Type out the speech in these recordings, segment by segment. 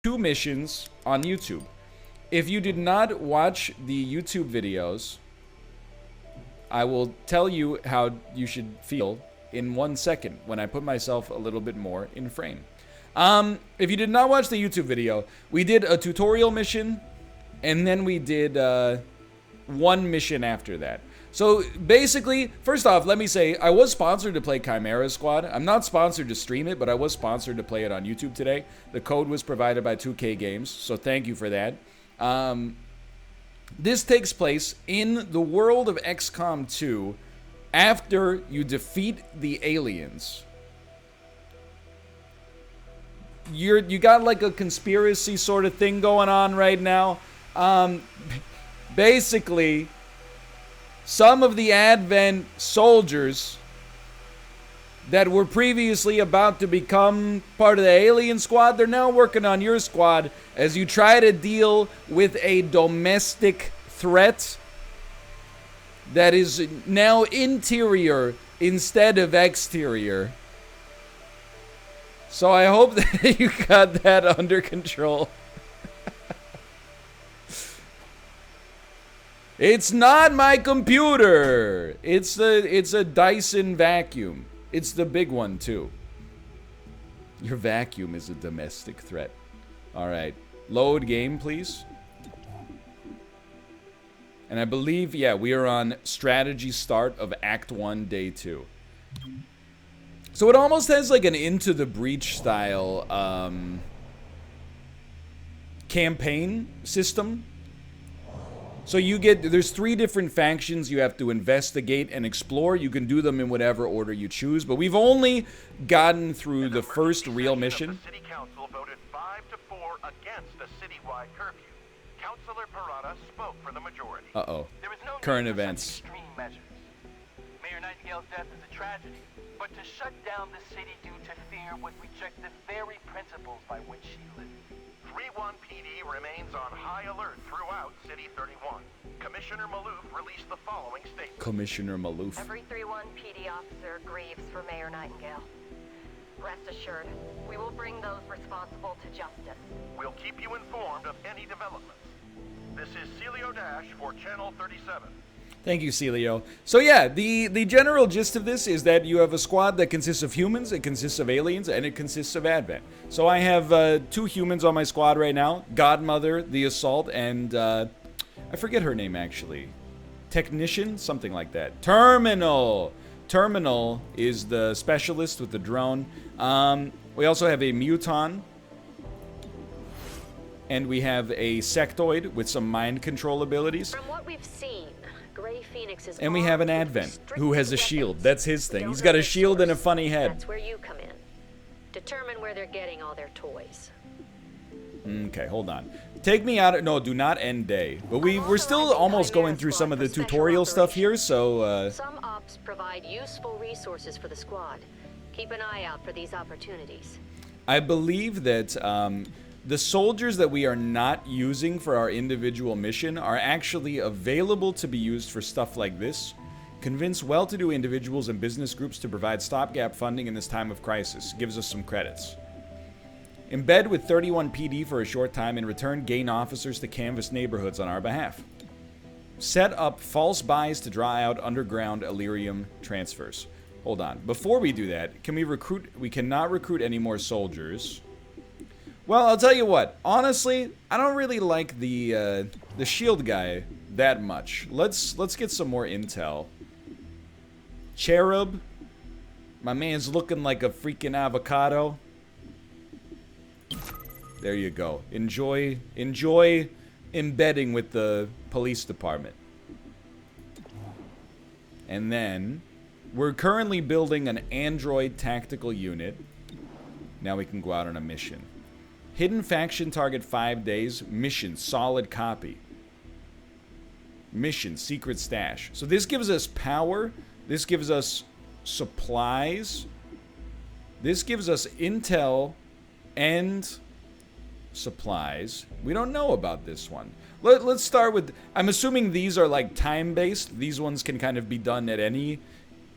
2 missions on YouTube. If you did not watch the YouTube videos, I will tell you how you should feel in 1 second when I put myself a little bit more in frame. If you did not watch the YouTube video, we did a tutorial mission, and then we did 1 mission after that. So basically, first off, let me say, I was sponsored to play Chimera Squad. I'm not sponsored to stream it, but I was sponsored to play it on YouTube today. The code was provided by 2K Games, so thank you for that. This takes place in the world of XCOM 2 after you defeat the aliens. You got like a conspiracy sort of thing going on right now. Basically, some of the Advent soldiers that were previously about to become part of the alien squad, they're now working on your squad as you try to deal with a domestic threat that is now interior instead of exterior. So I hope that you got that under control. It's not my computer. It's a Dyson vacuum. It's the big one too. Your vacuum is a domestic threat. All right. Load game, please. And I believe, yeah, we are on strategy start of Act 1, Day 2. So it almost has like an Into the Breach style campaign system. So there's 3 different factions you have to investigate and explore. You can do them in whatever order you choose, but we've only gotten through the first real mission. The city council voted 5-4 against a citywide curfew. Councilor Parada spoke for the majority. Uh-oh. There is no Current need for events. such extreme measures. Mayor Nightingale's death is a tragedy, but to shut down the city due to fear would reject the very principles by which she lived. 3-1 PD remains on high alert throughout City 31. Commissioner Maloof released the following statement. Commissioner Maloof. Every 3-1 PD officer grieves for Mayor Nightingale. Rest assured, we will bring those responsible to justice. We'll keep you informed of any developments. This is Celio Dash for Channel 37. Thank you, Celio. So yeah, the general gist of this is that you have a squad that consists of humans, it consists of aliens, and it consists of Advent. So I have 2 humans on my squad right now. Godmother, the Assault, and I forget her name actually. Technician? Something like that. Terminal! Terminal is the specialist with the drone. We also have a Muton. And we have a Sectoid with some mind control abilities. From what we've seen, Grey Phoenix is and we have an Advent who has a shield. That's his thing. He's got a shield and a funny head. That's where you come in. Determine where they're getting all their toys. Okay, hold on. Take me out. No, do not end day. But we're still almost going through some of the tutorial stuff here, so Some ops provide useful resources for the squad. Keep an eye out for these opportunities. I believe that the soldiers that we are not using for our individual mission are actually available to be used for stuff like this. Convince well-to-do individuals and business groups to provide stopgap funding in this time of crisis. Gives us some credits. Embed with 31 PD for a short time. In return, gain officers to canvass neighborhoods on our behalf. Set up false buys to draw out underground Illyrium transfers. Hold on. Before we do that, can we recruit? We cannot recruit any more soldiers. Well, I'll tell you what. Honestly, I don't really like the shield guy that much. Let's get some more intel. Cherub. My man's looking like a freaking avocado. There you go. Enjoy embedding with the police department. And then we're currently building an android tactical unit. Now we can go out on a mission. Hidden faction target 5 days. Mission solid copy. Mission secret stash. So this gives us power. This gives us supplies. This gives us intel and supplies. We don't know about this one. Let's start with, I'm assuming these are like time-based. These ones can kind of be done at any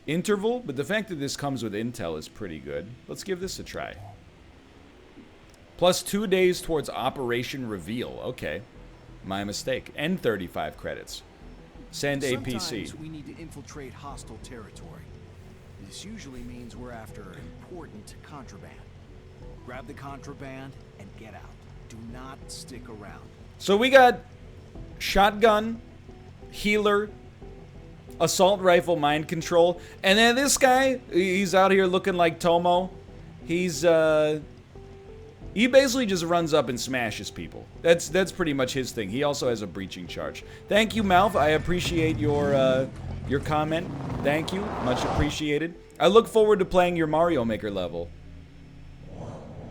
interval, but the fact that this comes with intel is pretty good. Let's give this a try. Plus 2 days towards Operation Reveal. Okay. My mistake. And 35 credits. Send APC. Sometimes we need to infiltrate hostile territory. This usually means we're after important contraband. Grab the contraband and get out. Do not stick around. So we got shotgun, healer, assault rifle, mind control, and then this guy, he's out here looking like Tomo. He's he basically just runs up and smashes people. That's pretty much his thing. He also has a breaching charge. Thank you, Malf. I appreciate your comment. Thank you, much appreciated. I look forward to playing your Mario Maker level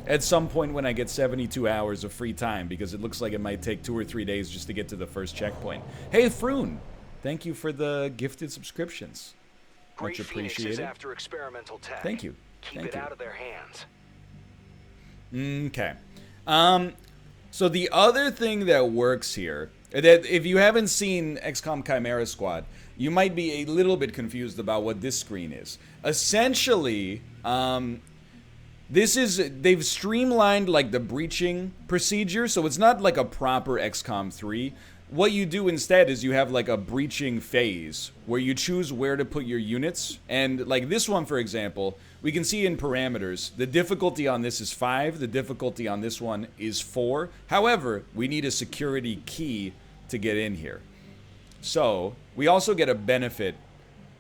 at some point when I get 72 hours of free time, because it looks like it might take 2 or 3 days just to get to the first checkpoint. Hey, Froon, thank you for the gifted subscriptions. Much appreciated. After experimental tech. Thank you. Keep it out of their hands. Okay. So the other thing that works here, that if you haven't seen XCOM Chimera Squad, you might be a little bit confused about what this screen is. Essentially, they've streamlined like the breaching procedure, so it's not like a proper XCOM 3. What you do instead is you have like a breaching phase where you choose where to put your units. And like this one, for example, we can see in parameters, the difficulty on this is 5, the difficulty on this one is 4. However, we need a security key to get in here. So we also get a benefit,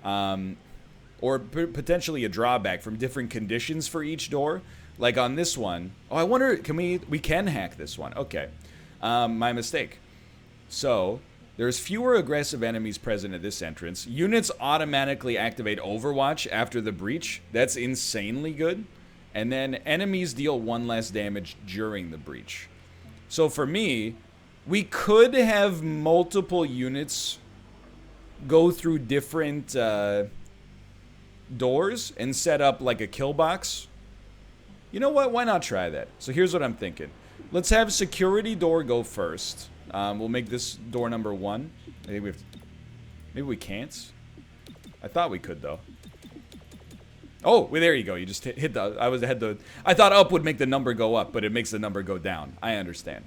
or potentially a drawback from different conditions for each door. Like on this one, oh, I wonder, we can hack this one. Okay, my mistake. So there's fewer aggressive enemies present at this entrance. Units automatically activate Overwatch after the breach. That's insanely good. And then enemies deal 1 less damage during the breach. So for me, we could have multiple units go through different doors and set up like a kill box. You know what? Why not try that? So here's what I'm thinking. Let's have security door go first. We'll make this door number 1. I think we have to, maybe we can't. I thought we could though. Oh, well, there you go. You just hit the. I thought up would make the number go up, but it makes the number go down. I understand.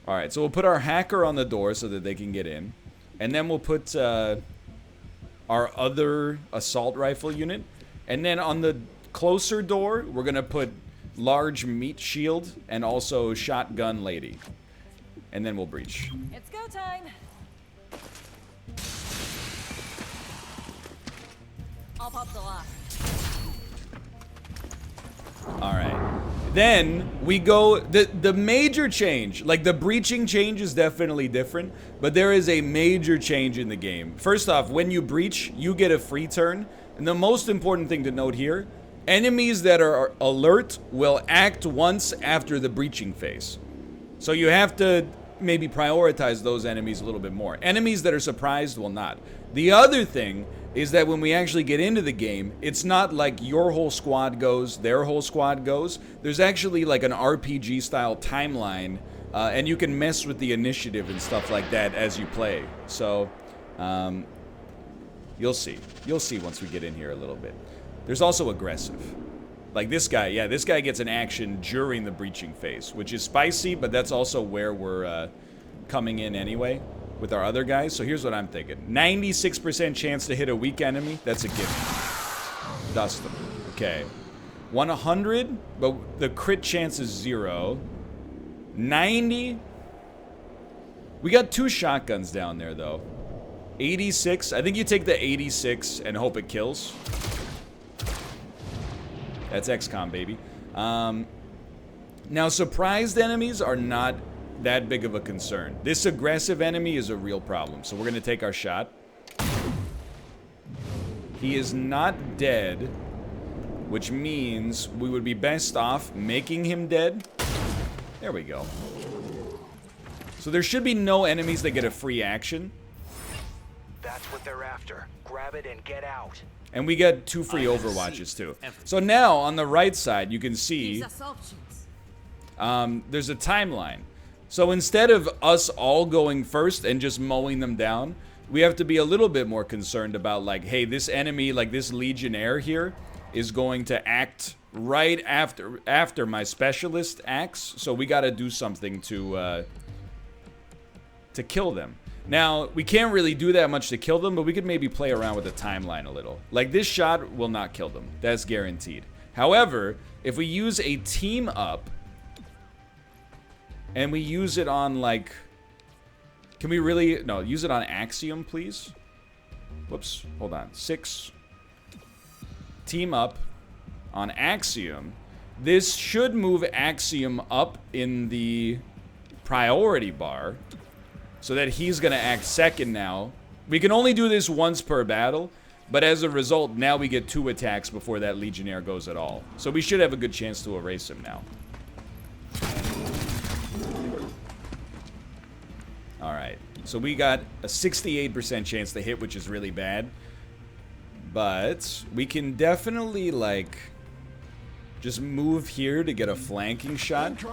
All right, so we'll put our hacker on the door so that they can get in, and then we'll put our other assault rifle unit, and then on the closer door we're gonna put large meat shield and also shotgun lady. And then we'll breach. It's go time. I'll pop the lock. All right. Then we go, the major change, like the breaching change is definitely different, but there is a major change in the game. First off, when you breach, you get a free turn. And the most important thing to note here, enemies that are alert will act once after the breaching phase. So you have to maybe prioritize those enemies a little bit more. Enemies that are surprised will not. The other thing is that when we actually get into the game, it's not like your whole squad goes, their whole squad goes. There's actually like an RPG style timeline, and you can mess with the initiative and stuff like that as you play. So you'll see. You'll see once we get in here a little bit. There's also aggressive. Like this guy, yeah, this guy gets an action during the breaching phase, which is spicy, but that's also where we're coming in anyway with our other guys. So here's what I'm thinking. 96% chance to hit a weak enemy. That's a given. Dust them. Okay. 100, but the crit chance is 0. 90. We got 2 shotguns down there, though. 86. I think you take the 86 and hope it kills. That's XCOM, baby. Now, surprised enemies are not that big of a concern. This aggressive enemy is a real problem, so we're going to take our shot. He is not dead, which means we would be best off making him dead. There we go. So there should be no enemies that get a free action. That's what they're after. Grab it and get out. And we get 2 free Overwatches, too. So now, on the right side, you can see there's a timeline. So instead of us all going first and just mowing them down, we have to be a little bit more concerned about, like, hey, this enemy, like this Legionnaire here, is going to act right after my specialist acts. So we got to do something to kill them. Now, we can't really do that much to kill them, but we could maybe play around with the timeline a little. Like, this shot will not kill them. That's guaranteed. However, if we use a team up, and we use it on, like... Can we really... No, use it on Axiom, please. Whoops. Hold on. 6. Team up on Axiom. This should move Axiom up in the priority bar, so that he's going to act second now. We can only do this once per battle, but as a result, now we get 2 attacks before that Legionnaire goes at all. So we should have a good chance to erase him now. Alright, so we got a 68% chance to hit, which is really bad. But we can definitely, like, just move here to get a flanking shot.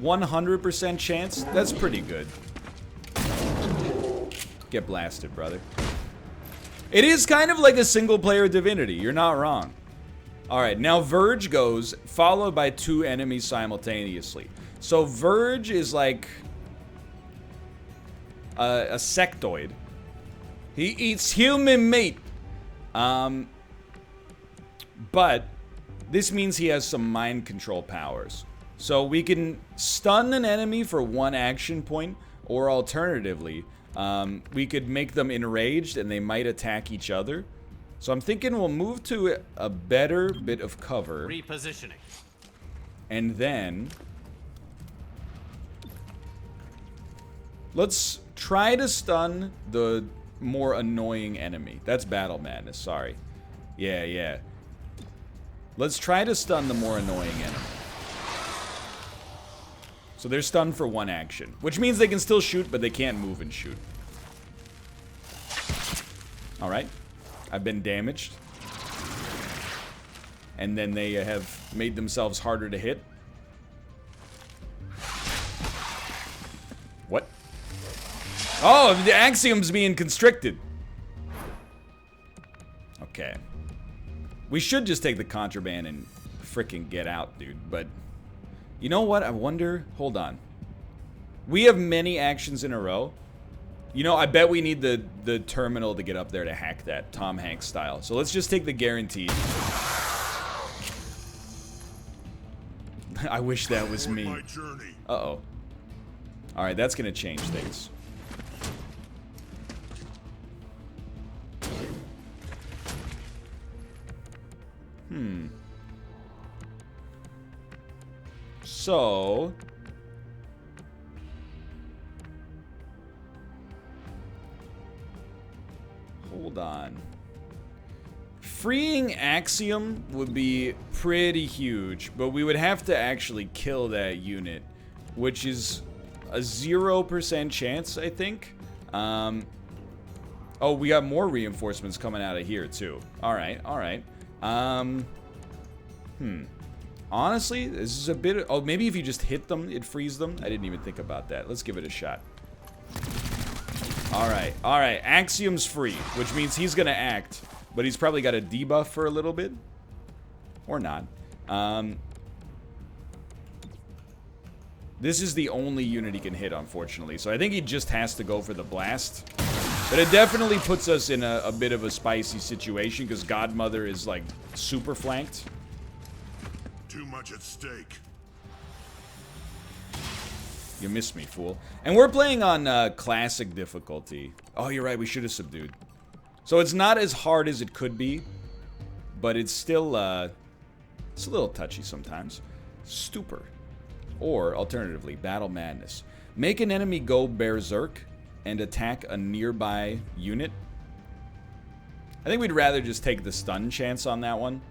100% chance? That's pretty good. Get blasted, brother. It is kind of like a single-player Divinity. You're not wrong. Alright, now Verge goes, followed by 2 enemies simultaneously. So Verge is like a sectoid. He eats human meat. But this means he has some mind control powers. So we can stun an enemy for 1 action point, or alternatively, we could make them enraged and they might attack each other. So I'm thinking we'll move to a better bit of cover. Repositioning. And then let's try to stun the more annoying enemy. That's Battle Madness, sorry. Yeah. Let's try to stun the more annoying enemy. So they're stunned for 1 action, which means they can still shoot, but they can't move and shoot. Alright. I've been damaged. And then they have made themselves harder to hit. What? Oh, the Axiom's being constricted. Okay. We should just take the contraband and frickin' get out, dude, but... You know what? I wonder... Hold on. We have many actions in a row. You know, I bet we need the terminal to get up there to hack that, Tom Hanks style. So let's just take the guaranteed. I wish that was me. Uh-oh. Alright, that's gonna change things. So... Hold on. Freeing Axiom would be pretty huge, but we would have to actually kill that unit, which is a 0% chance, I think. Oh, we got more reinforcements coming out of here, too. Alright. Honestly, this is a bit of... Oh, maybe if you just hit them, it frees them. I didn't even think about that. Let's give it a shot. Alright. Axiom's free, which means he's gonna act. But he's probably got a debuff for a little bit. Or not. This is the only unit he can hit, unfortunately. So I think he just has to go for the blast. But it definitely puts us in a bit of a spicy situation, because Godmother is, like, super flanked. Too much at stake. You missed me, fool. And we're playing on classic difficulty. Oh, you're right, we should have subdued. So it's not as hard as it could be, but it's still, it's a little touchy sometimes. Stupor. Or, alternatively, Battle Madness. Make an enemy go berserk and attack a nearby unit. I think we'd rather just take the stun chance on that one,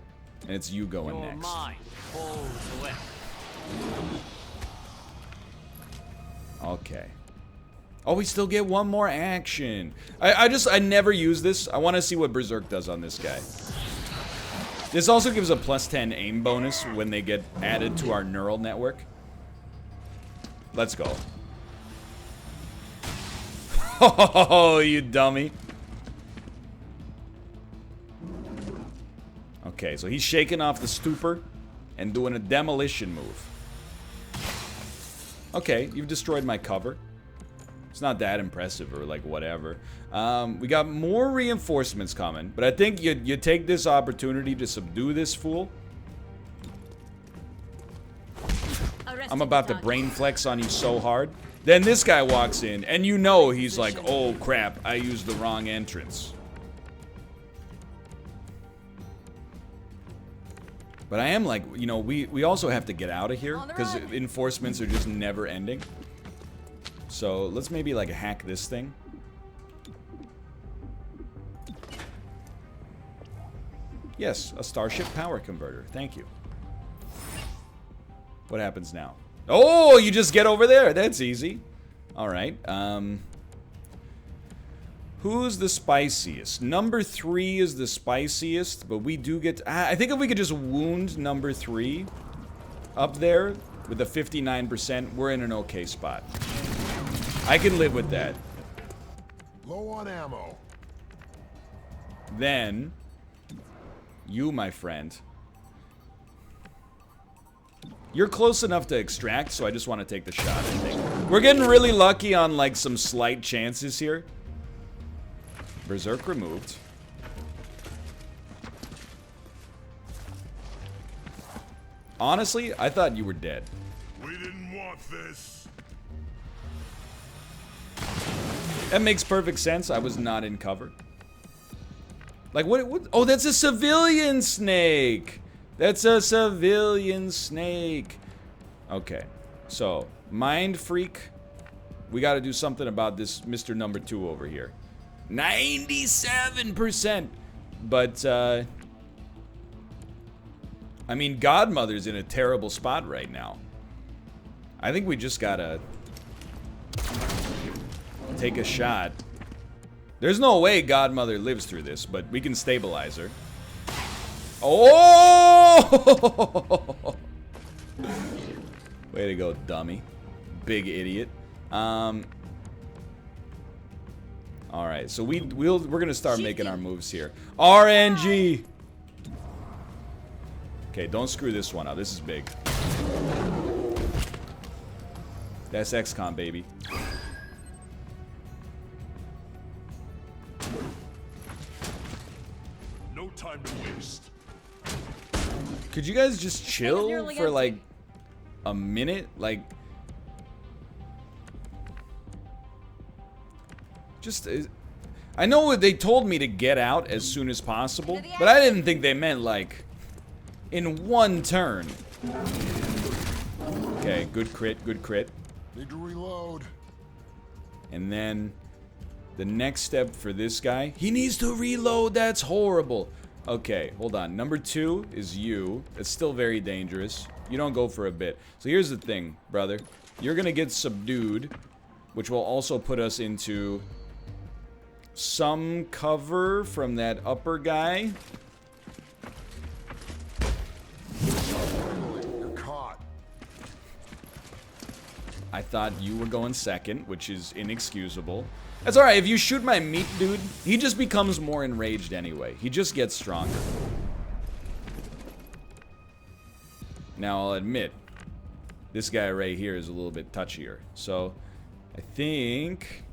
and it's you going Your next. mind falls away. Okay. Oh, we still get 1 more action. I never use this. I want to see what Berserk does on this guy. This also gives a +10 aim bonus when they get added to our neural network. Let's go. Oh, you dummy. Okay, so he's shaking off the stupor and doing a demolition move. Okay, you've destroyed my cover. It's not that impressive or like whatever. We got more reinforcements coming, but I think you take this opportunity to subdue this fool. I'm about to brain flex on you so hard. Then this guy walks in, and you know he's like, oh crap, I used the wrong entrance. But I am like, you know, we also have to get out of here, because enforcements are just never ending. So let's maybe like hack this thing. Yes, a starship power converter. Thank you. What happens now? Oh, you just get over there. That's easy. All right. Who's the spiciest? Number 3 is the spiciest, but we do get... I think if we could just wound number 3 up there with the 59%, we're in an okay spot. I can live with that. Low on ammo. Then, you, my friend... You're close enough to extract, so I just want to take the shot, I think. We're getting really lucky on, like, some slight chances here. Berserk removed. Honestly, I thought you were dead. We didn't want this. That makes perfect sense. I was not in cover. Like, what? Oh, that's a civilian snake! That's a civilian snake. Okay, so Mind Freak. We got to do something about this Mr. Number 2 over here. 97%. But I mean, Godmother's in a terrible spot right now. I think we just gotta take a shot. There's no way Godmother lives through this, but we can stabilize her. Oh! Way to go, dummy. Big idiot. Alright, so we're gonna start making our moves here. RNG! Okay, don't screw this one up. This is big. That's XCOM, baby. No time to waste. Could you guys just chill for like a minute? Like, just I know they told me to get out as soon as possible, but I didn't think they meant like in one turn. Okay, good crit, good crit. Need to reload. And then the next step for this guy, he needs to reload. That's horrible. Okay, hold on. Number 2 is you. It's still very dangerous. You don't go for a bit. So here's the thing, brother. You're gonna get subdued, which will also put us into some cover from that upper guy. You're caught. I thought you were going second, which is inexcusable. That's alright, if you shoot my meat dude, he just becomes more enraged anyway. He just gets stronger. Now, I'll admit, this guy right here is a little bit touchier. So, I think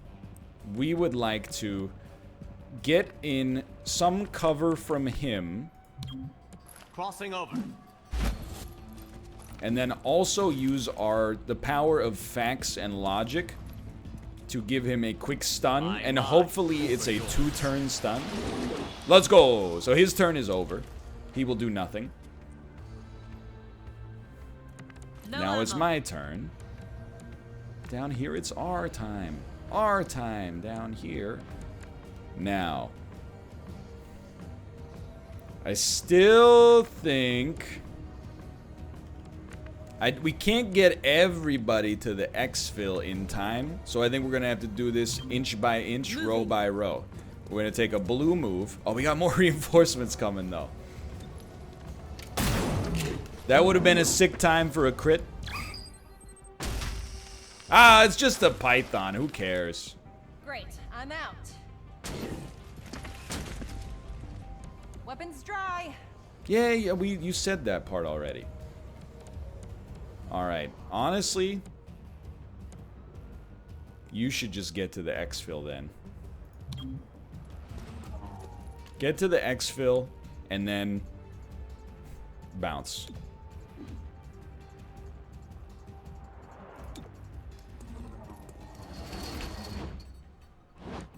we would like to get in some cover from him. Crossing over. And then also use the power of facts and logic to give him a quick stun, and hopefully it's a 2-turn stun. Let's go! So his turn is over. He will do nothing. Now it's my turn. Down here it's our time. Our time down here. Now, I still think we can't get everybody to the exfil in time, so I think we're gonna have to do this inch by inch, row by row. We're gonna take a blue move. Oh, we got more reinforcements coming though. That would have been a sick time for a crit. Ah, it's just a python. Who cares? Great, I'm out. Weapons dry. Yeah, you said that part already. Alright, honestly, you should just get to the exfil then. Get to the exfil, and then bounce.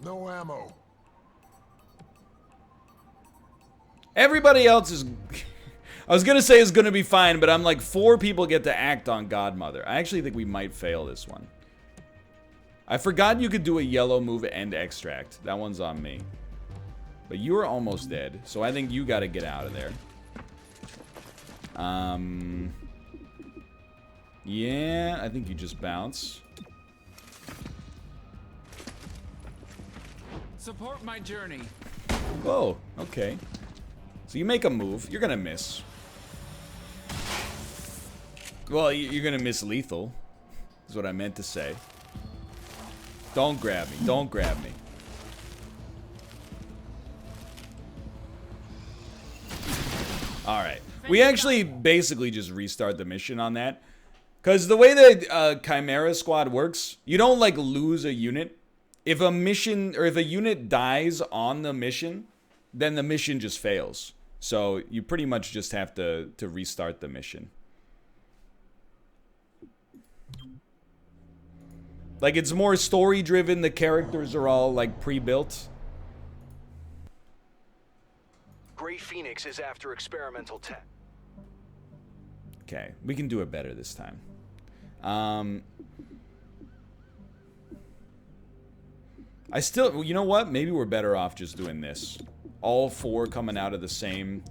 No ammo. Everybody else is... I was gonna say is gonna be fine, but I'm like 4 people get to act on Godmother. I actually think we might fail this one. I forgot you could do a yellow move and extract. That one's on me. But you are almost dead, so I think you gotta get out of there. Yeah, I think you just bounce. Support my journey. Whoa, okay. So you make a move. You're gonna miss. Well, you're gonna miss lethal. Is what I meant to say. Don't grab me. Don't grab me. Alright. We actually basically just restart the mission on that. Because the way that Chimera Squad works, you don't like lose a unit. If a mission, or if a unit dies on the mission, then the mission just fails. So you pretty much just have to restart the mission. Like, it's more story driven, the characters are all like pre-built. Grey Phoenix is after experimental tech. Okay, we can do it better this time. I still, you know what? Maybe we're better off just doing this. All 4 coming out of the same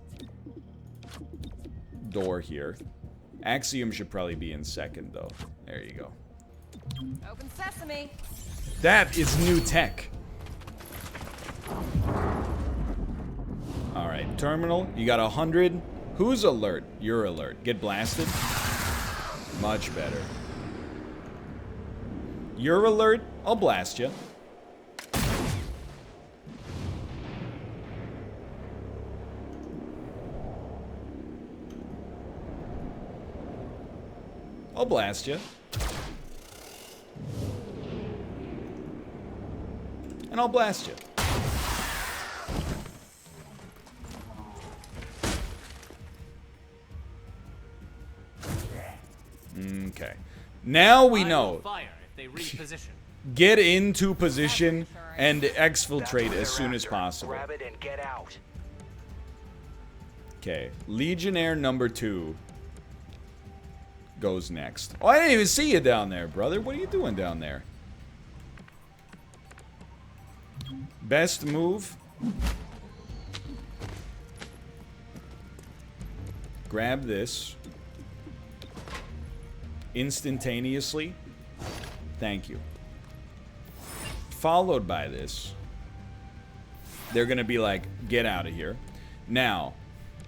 door here. Axiom should probably be in second, though. There you go. Open sesame. That is new tech. Alright, terminal. You got 100. Who's alert? You're alert. Get blasted. Much better. You're alert. I'll blast you. I'll blast you. And I'll blast you. Okay. Now we know. Fire if they reposition. Get into position and exfiltrate as soon as possible. Grab it and get out. Okay. Legionnaire number 2 goes next. Oh, I didn't even see you down there, brother. What are you doing down there? Best move. Grab this. Instantaneously. Thank you. Followed by this. They're gonna be like, get out of here. Now,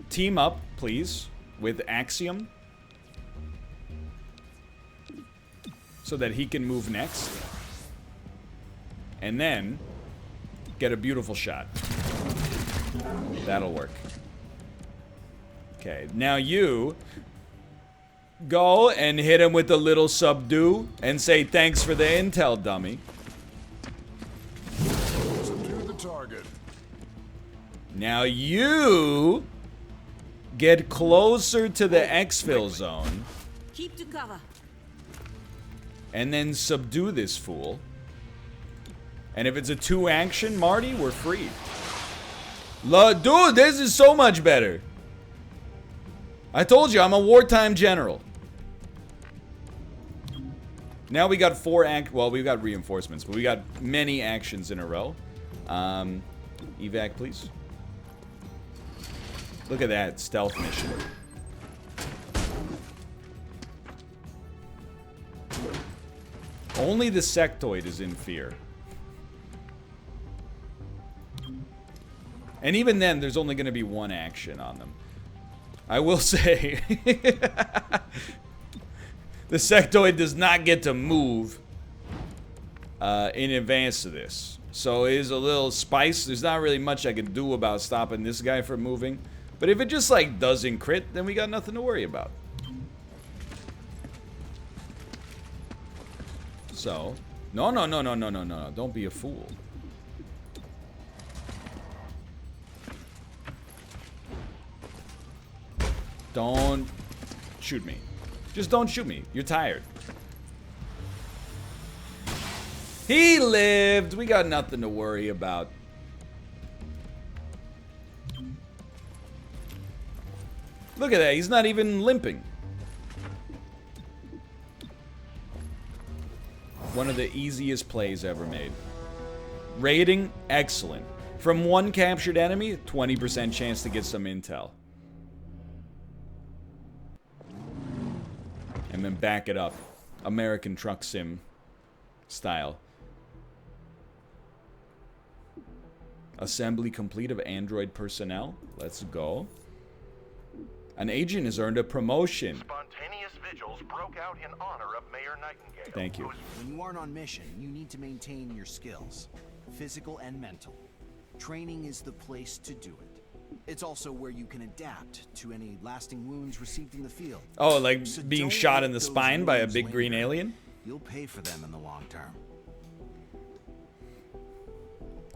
team up, please, with Axiom. So that he can move next. And then get a beautiful shot. That'll work. Okay, now you go and hit him with a little subdue and say thanks for the intel, dummy. Subdue the target. Now you get closer to the exfil zone Keep to cover. and then subdue this fool. And if it's a 2 action, Marty, we're free. Dude, this is so much better. I told you, I'm a wartime general. Now we got 4 well, we got reinforcements, but we got many actions in a row. Evac, please. Look at that stealth mission. Only the sectoid is in fear. And even then, there's only going to be 1 action on them. I will say, the sectoid does not get to move in advance of this. So it is a little spice. There's not really much I can do about stopping this guy from moving. But if it just, like, doesn't crit, then we got nothing to worry about. So, no. Don't be a fool. Don't shoot me. Just don't shoot me. You're tired. He lived. We got nothing to worry about. Look at that. He's not even limping. One of the easiest plays ever made. Rating, excellent. From one captured enemy, 20% chance to get some intel. And then back it up. American Truck Sim style. Assembly complete of android personnel. Let's go. An agent has earned a promotion. Spontaneous vigils broke out in honor of Mayor Nightingale. Thank you. When you aren't on mission, you need to maintain your skills, physical and mental. Training is the place to do it. It's also where you can adapt to any lasting wounds received in the field. Oh, like So being don't shot let in the those spine by a wounds big green linger. alien? You'll pay for them in the long term.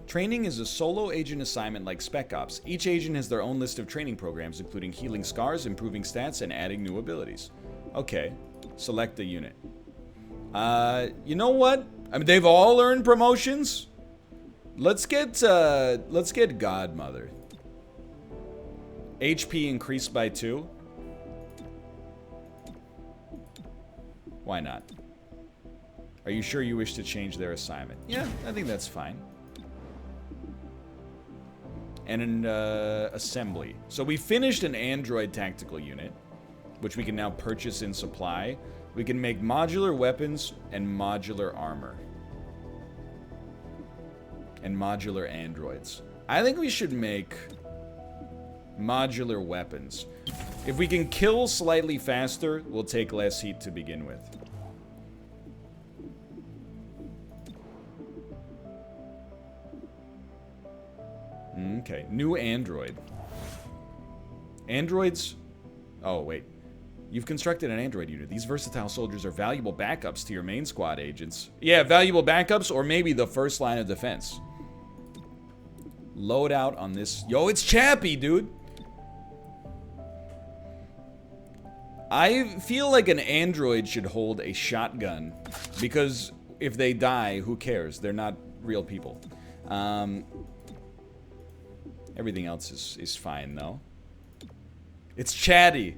Training is a solo agent assignment like Spec Ops. Each agent has their own list of training programs, including healing scars, improving stats, and adding new abilities. Okay, select the unit. You know what? I mean, they've all earned promotions. Let's get Godmother. HP increased by 2. Why not? Are you sure you wish to change their assignment? Yeah, I think that's fine. And an assembly. So we finished an android tactical unit, which we can now purchase in supply. We can make modular weapons and modular armor. And modular androids. I think we should make modular weapons. If we can kill slightly faster, we'll take less heat to begin with. Okay, new android. Androids... Oh, wait. You've constructed an android unit. These versatile soldiers are valuable backups to your main squad agents. Yeah, valuable backups or maybe the first line of defense. Load out on this... Yo, it's Chappie, dude! I feel like an android should hold a shotgun. Because if they die, who cares? They're not real people. Everything else is fine, though. It's chatty.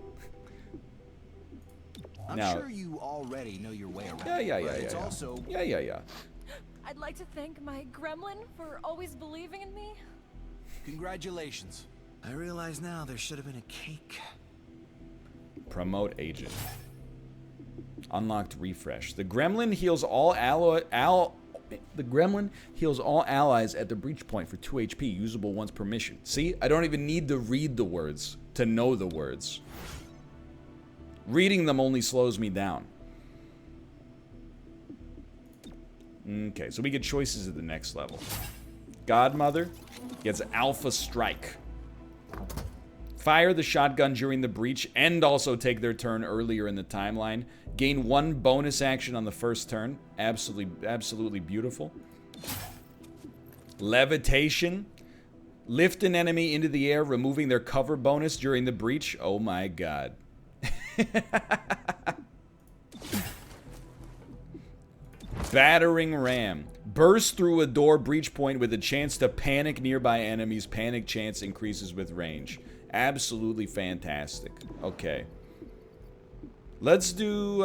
I'm Now, sure you already know your way around. Yeah. but it's also Yeah. I'd like to thank my gremlin for always believing in me. Congratulations. I realize now there should have been a cake. Promote agent. Unlocked refresh. The gremlin heals all The gremlin heals all allies at the breach point for 2 HP, usable once per mission. See? I don't even need to read the words to know the words. Reading them only slows me down. Okay, so we get choices at the next level. Godmother gets Alpha Strike. Fire the shotgun during the breach and also take their turn earlier in the timeline. Gain 1 bonus action on the first turn. Absolutely beautiful. Levitation. Lift an enemy into the air, removing their cover bonus during the breach. Oh my god. Battering Ram. Burst through a door breach point with a chance to panic nearby enemies. Panic chance increases with range. Absolutely fantastic. Okay. Let's do,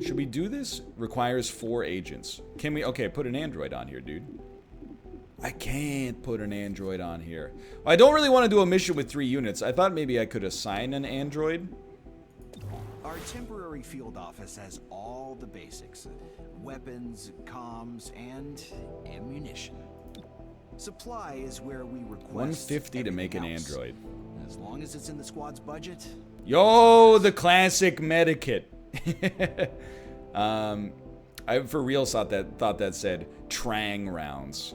should we do this? Requires 4 agents. Can we? Okay, put an android on here, dude. I can't put an android on here. I don't really want to do a mission with 3 units. I thought maybe I could assign an android. Our temporary field office has all the basics. Weapons, comms, and ammunition. Supply is where we request 150 to make an everything else. android. As long as it's in the squad's budget. Yo, the classic medikit. I for real thought that said Trang rounds.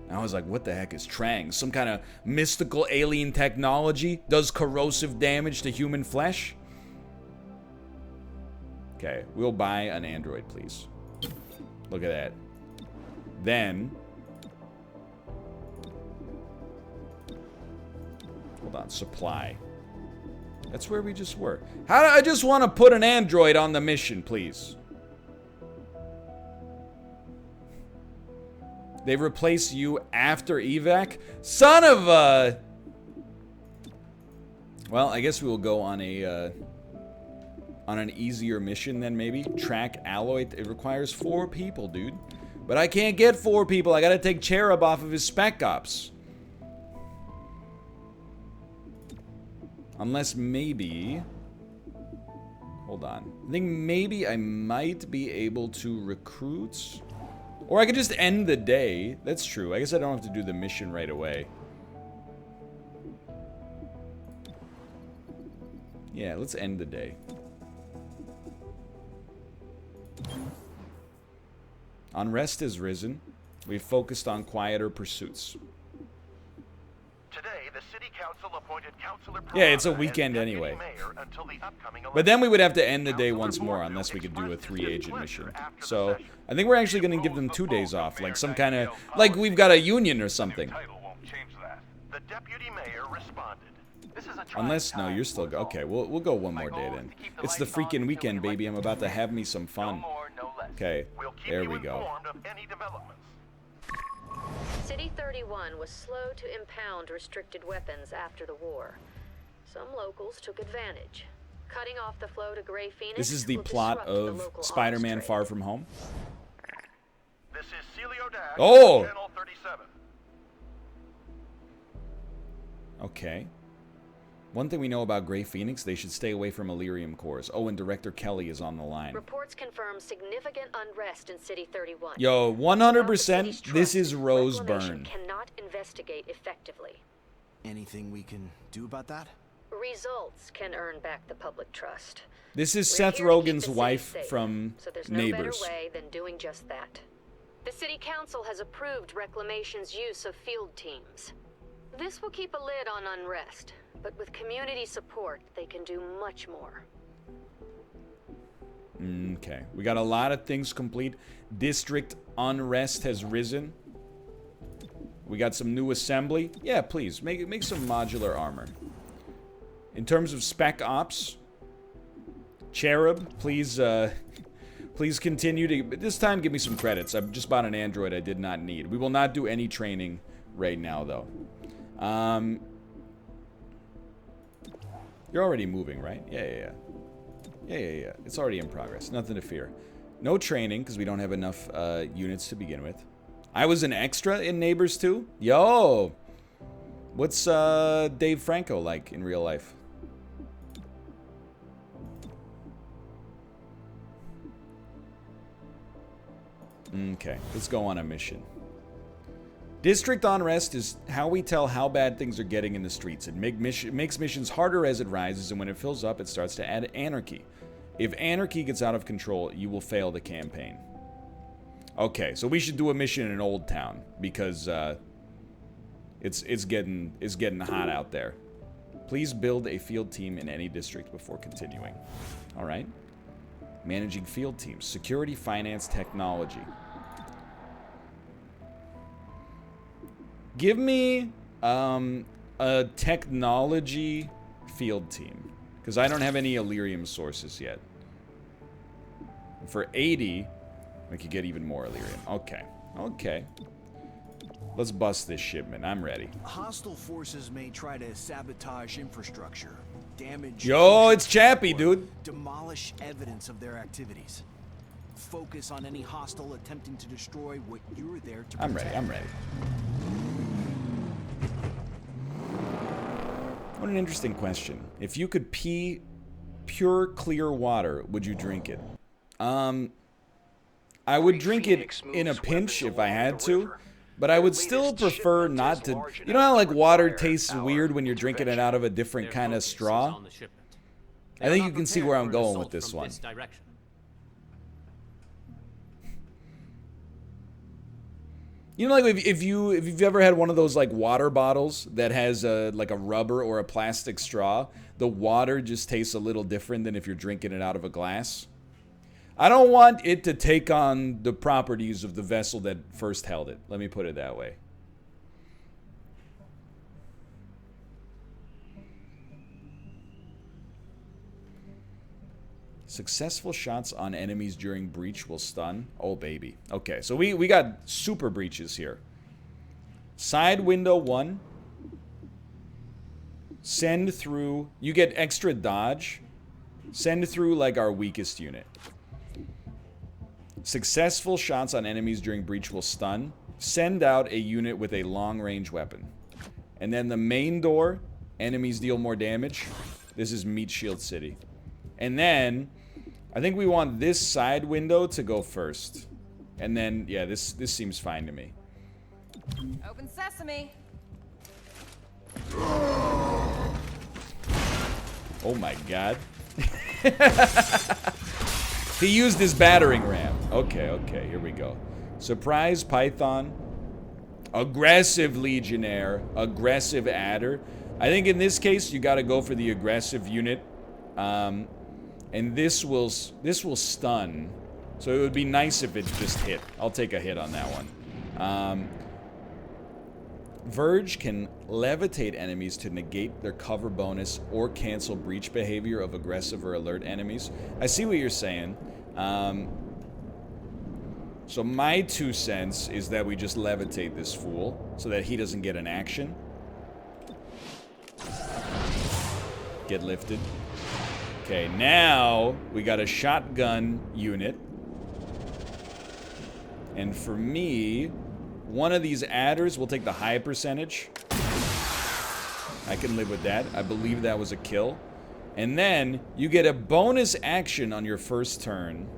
And I was like, what the heck is Trang? Some kind of mystical alien technology? Does corrosive damage to human flesh? Okay, we'll buy an android, please. Look at that. Then... hold on, supply. That's where we just were. How do I just want to put an android on the mission, please? They replace you after evac? Son of a... well, I guess we will go on a, on an easier mission then, maybe. Track alloy. It requires 4 people, dude. But I can't get 4 people. I gotta take Cherub off of his spec ops. Unless maybe... hold on. I think maybe I might be able to recruit... or I could just end the day. That's true. I guess I don't have to do the mission right away. Yeah, let's end the day. Unrest has risen. We've focused on quieter pursuits. Today, the city council appointed Councilor Yeah, it's a Parada weekend as anyway. deputy mayor until the upcoming But then we would have to election. end the day Councilor once more Morville unless we could do a expressed his 3-agent displeasure mission. after the So, session. I think we're actually going to give them 2 days off. Like some kind of... like we've got a union or something. Title won't change that. The deputy mayor responded. This is a Unless... no, you're still... okay, we'll go one more day then. It's the freaking weekend, baby. I'm about to have me some No fun. more, no less. Okay, We'll keep there you we go. informed of any developments. City 31 was slow to impound restricted weapons after the war. Some locals took advantage. Cutting off the flow to Grey Phoenix. This is the will plot disrupt the of local Spider-Man arms Far trade. From Home. This is Celio Dash, Oh! Channel 37. Okay. One thing we know about Grey Phoenix, they should stay away from Illyrium cores. Oh, and Director Kelly is on the line. Reports confirm significant unrest in City 31. Yo, Without the 100%, city's this trust, is Rose Reclamation Byrne. cannot investigate effectively. Anything we can do about that? Results can earn back the public trust. This is We're Seth here to keep Rogen's the city wife safe, from so there's no Neighbors. better way than doing just that. The City Council has approved Reclamation's use of field teams. This will keep a lid on unrest, but with community support, they can do much more. Okay, we got a lot of things complete. District unrest has risen. We got some new assembly. Yeah, please, make some modular armor. In terms of spec ops, Cherub, please, please continue to... this time, give me some credits. I've just bought an android I did not need. We will not do any training right now, though. You're already moving, right? Yeah. It's already in progress. Nothing to fear. No training, because we don't have enough units to begin with. I was an extra in Neighbors 2? Yo! What's Dave Franco like in real life? Okay, let's go on a mission. District unrest is how we tell how bad things are getting in the streets. It makes missions harder as it rises, and when it fills up, it starts to add anarchy. If anarchy gets out of control, you will fail the campaign. Okay, so we should do a mission in Old Town because it's getting hot out there. Please build a field team in any district before continuing. All right. Managing field teams, security, finance, technology. Give me a technology field team, because I don't have any Illyrium sources yet. And for 80, we could get even more Illyrium. Okay. Let's bust this shipment. I'm ready. Hostile forces may try to sabotage infrastructure, damage... Yo, it's Chappie, dude. demolish evidence of their activities. Focus on any hostile attempting to destroy what you're there to protect. I'm ready. What an interesting question. If you could pee pure, clear water, would you drink it? I would drink it in a pinch if I had to, but I would still prefer not to. You know how like water tastes weird when you're drinking it out of a different kind of straw? I think you can see where I'm going with this one. You know, like if you've ever had one of those like water bottles that has like a rubber or a plastic straw, the water just tastes a little different than if you're drinking it out of a glass. I don't want it to take on the properties of the vessel that first held it. Let me put it that way. Successful shots on enemies during breach will stun. Oh, baby. Okay, so we got super breaches here. Side window 1. Send through. You get extra dodge. Send through, like, our weakest unit. Successful shots on enemies during breach will stun. Send out a unit with a long-range weapon. And then the main door, enemies deal more damage. This is Meat Shield City. And then I think we want this side window to go first. And then, yeah, this seems fine to me. Open sesame. Oh my god. He used his battering ram. Okay, here we go. Surprise Python. Aggressive Legionnaire. Aggressive Adder. I think in this case, you gotta go for the aggressive unit. And this will stun. So it would be nice if it just hit. I'll take a hit on that one. Verge can levitate enemies to negate their cover bonus or cancel breach behavior of aggressive or alert enemies. I see what you're saying. So my 2 cents is that we just levitate this fool so that he doesn't get an action. Get lifted. Okay, now we got a shotgun unit. And for me, one of these adders will take the high percentage. I can live with that. I believe that was a kill. And then you get a bonus action on your first turn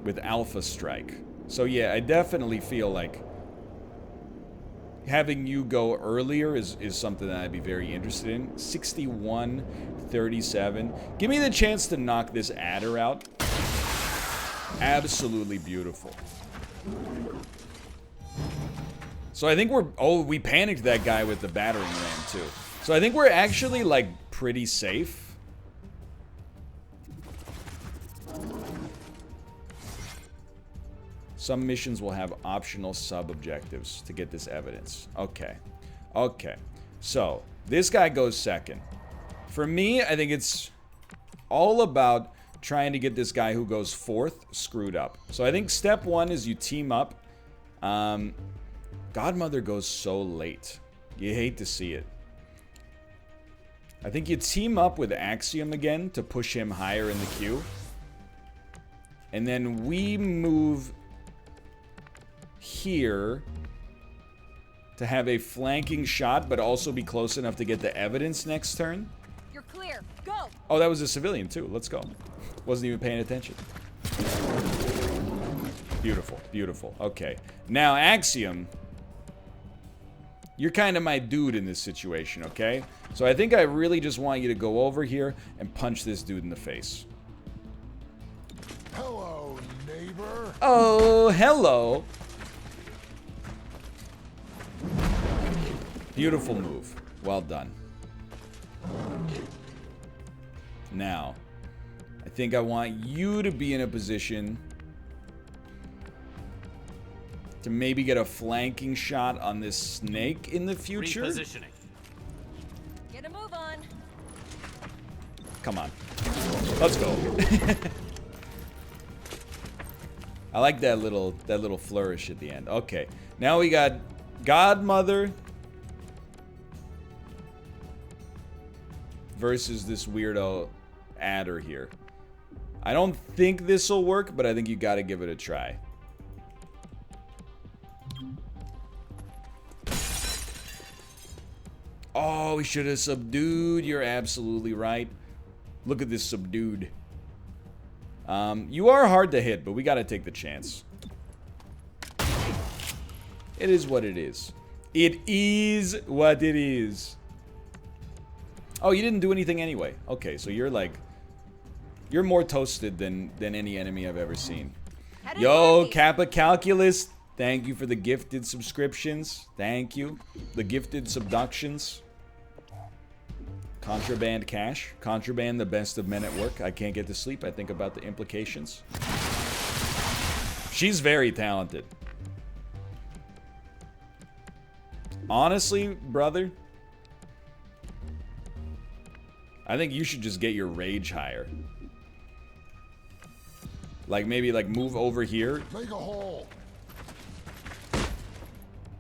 with Alpha Strike. So yeah, I definitely feel like having you go earlier is something that I'd be very interested in. 61, 37. Give me the chance to knock this adder out. Absolutely beautiful. So I think we're... Oh, we panicked that guy with the battering ram, too. So I think we're actually, like, pretty safe. Some missions will have optional sub-objectives to get this evidence. Okay. Okay. So, this guy goes second. For me, I think it's all about trying to get this guy who goes fourth screwed up. So I think step 1 is you team up. Godmother goes so late. You hate to see it. I think you team up with Axiom again to push him higher in the queue. And then we move here to have a flanking shot, but also be close enough to get the evidence next turn. You're clear. Go. Oh, that was a civilian too. Let's go. Wasn't even paying attention. Beautiful, beautiful. Okay. Now, Axiom, you're kind of my dude in this situation, okay? So I think I really just want you to go over here and punch this dude in the face. Hello, neighbor. Oh, hello. Beautiful move. Well done. Now, I think I want you to be in a position to maybe get a flanking shot on this snake in the future. Repositioning. Get a move on. Come on. Let's go. I like that little flourish at the end. Okay. Now we got Godmother versus this weirdo adder here. I don't think this will work, but I think you got to give it a try. Oh, we should have subdued. You're absolutely right. Look at this subdued. You are hard to hit, but we got to take the chance. It is what it is. It is what it is. Oh, you didn't do anything anyway. Okay, so you're like... You're more toasted than any enemy I've ever seen. Yo, Kappa Calculus Thank you for the gifted subscriptions. Thank you. The gifted subductions. Contraband cash. Contraband, the best of men at work. I can't get to sleep. I think about the implications. She's very talented. Honestly, brother, I think you should just get your rage higher. Like, maybe, like, move over here. Make a hole.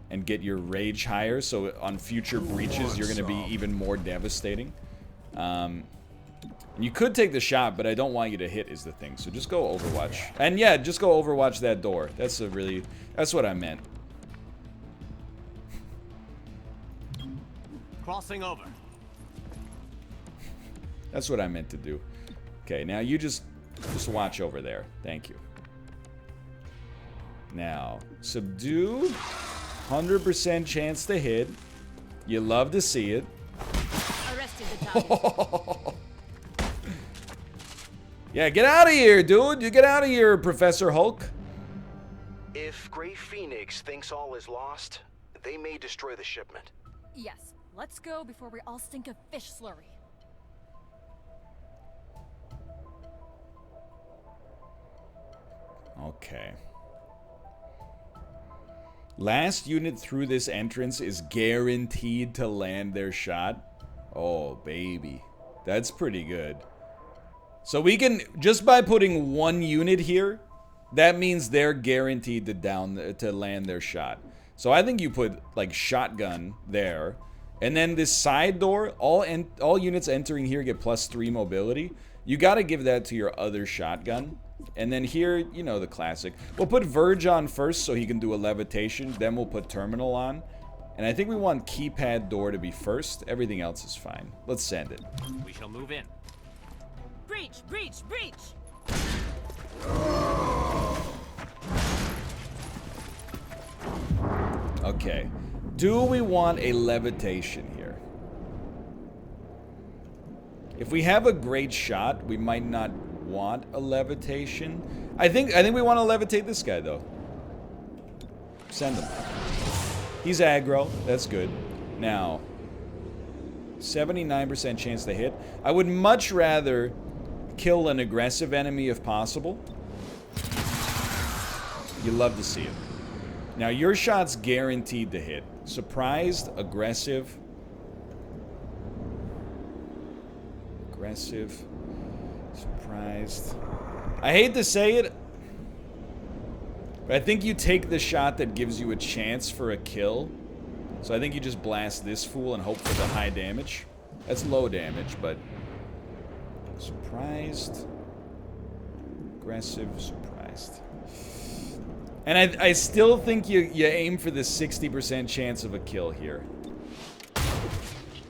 And get your rage higher, so on future breaches, you're going to be even more devastating. You could take the shot, but I don't want you to hit is the thing. So just go Overwatch. And yeah, just go Overwatch that door. That's what I meant. Crossing over. That's what I meant to do. Okay, now you just watch over there. Thank you. Now, subdue. 100% chance to hit. You love to see it. Arrested the target. Yeah, get out of here, dude. You get out of here, Professor Hulk. If Grey Phoenix thinks all is lost, they may destroy the shipment. Yes, let's go before we all stink of fish slurry. Okay. Last unit through this entrance is guaranteed to land their shot. Oh, baby. That's pretty good. So we can, just by putting one unit here, that means they're guaranteed to land their shot. So I think you put, like, shotgun there. And then this side door, all units entering here get +3 mobility. You gotta give that to your other shotgun. And then here, you know, the classic. We'll put Verge on first so he can do a levitation. Then we'll put Terminal on. And I think we want keypad door to be first. Everything else is fine. Let's send it. We shall move in. Breach! Breach! Breach! Okay. Do we want a levitation here? If we have a great shot, we might not want a levitation. I think we want to levitate this guy though. Send him. He's aggro. That's good. Now, 79% chance to hit. I would much rather kill an aggressive enemy if possible. You love to see it. Now, your shot's guaranteed to hit. Surprised, aggressive. Aggressive. Surprised. I hate to say it, but I think you take the shot that gives you a chance for a kill. So I think you just blast this fool and hope for the high damage. That's low damage, but... Surprised. Aggressive, surprised. And I still think you aim for the 60% chance of a kill here.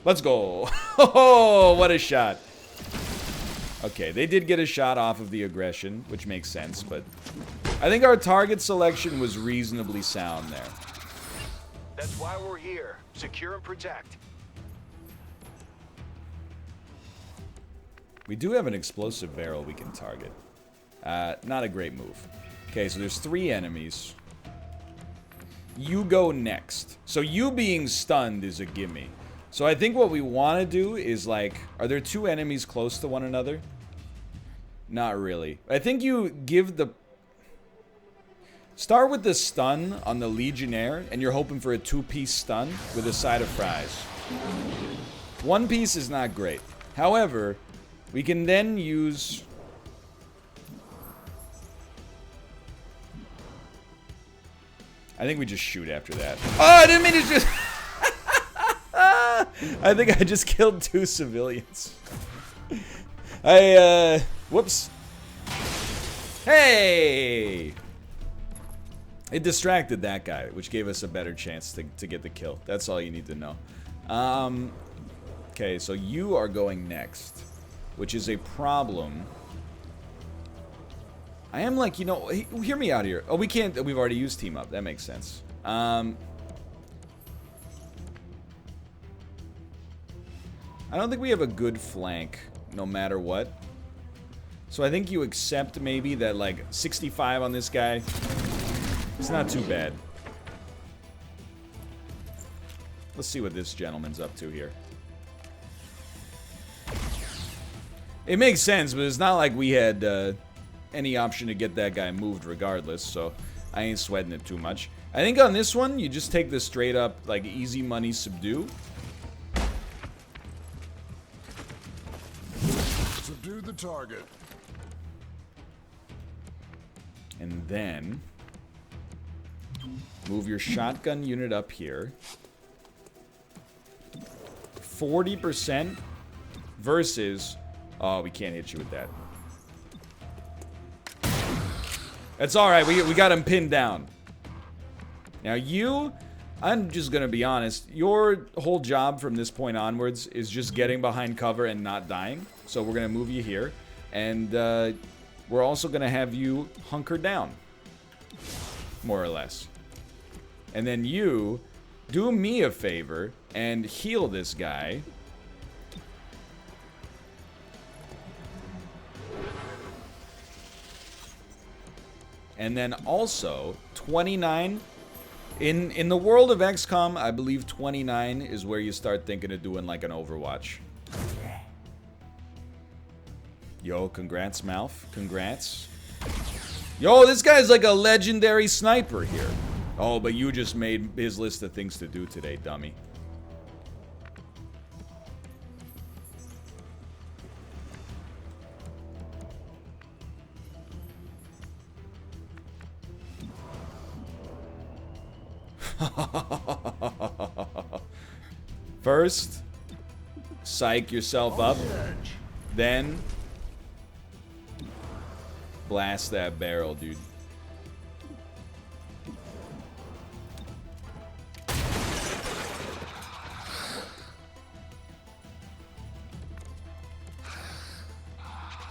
Let's go. Oh, what a shot. Okay, they did get a shot off of the aggression, which makes sense, but I think our target selection was reasonably sound there. That's why we're here. Secure and protect. We do have an explosive barrel we can target. Not a great move. Okay, so there's 3 enemies. You go next. So you being stunned is a gimme. So I think what we want to do is, like, are there 2 enemies close to one another? Not really. I think you give the... Start with the stun on the Legionnaire, and you're hoping for a 2-piece stun with a side of fries. 1 piece is not great. However, we can then use... I think we just shoot after that. Oh, I didn't mean to just... I think I just killed 2 civilians. Whoops. Hey! It distracted that guy, which gave us a better chance to get the kill. That's all you need to know. Okay, so you are going next, which is a problem. I am like, you know, hear me out here. Oh, we can't, we've already used team up. That makes sense. I don't think we have a good flank, no matter what. So I think you accept maybe that, like, 65 on this guy. It's not too bad. Let's see what this gentleman's up to here. It makes sense, but it's not like we had any option to get that guy moved regardless, so I ain't sweating it too much. I think on this one, you just take the straight up, like, easy money subdue. Subdue the target. And then move your shotgun unit up here. 40% versus... Oh, we can't hit you with that. That's alright, we got him pinned down. Now you, I'm just gonna be honest, your whole job from this point onwards is just getting behind cover and not dying. So we're gonna move you here. And we're also gonna have you hunker down. More or less. And then you, do me a favor and heal this guy. And then also, 29. In the world of XCOM, I believe 29 is where you start thinking of doing like an Overwatch. Yo, congrats, Malf. Congrats. Yo, this guy's like a legendary sniper here. Oh, but you just made his list of things to do today, dummy. First, psych yourself up. Then, blast that barrel, dude.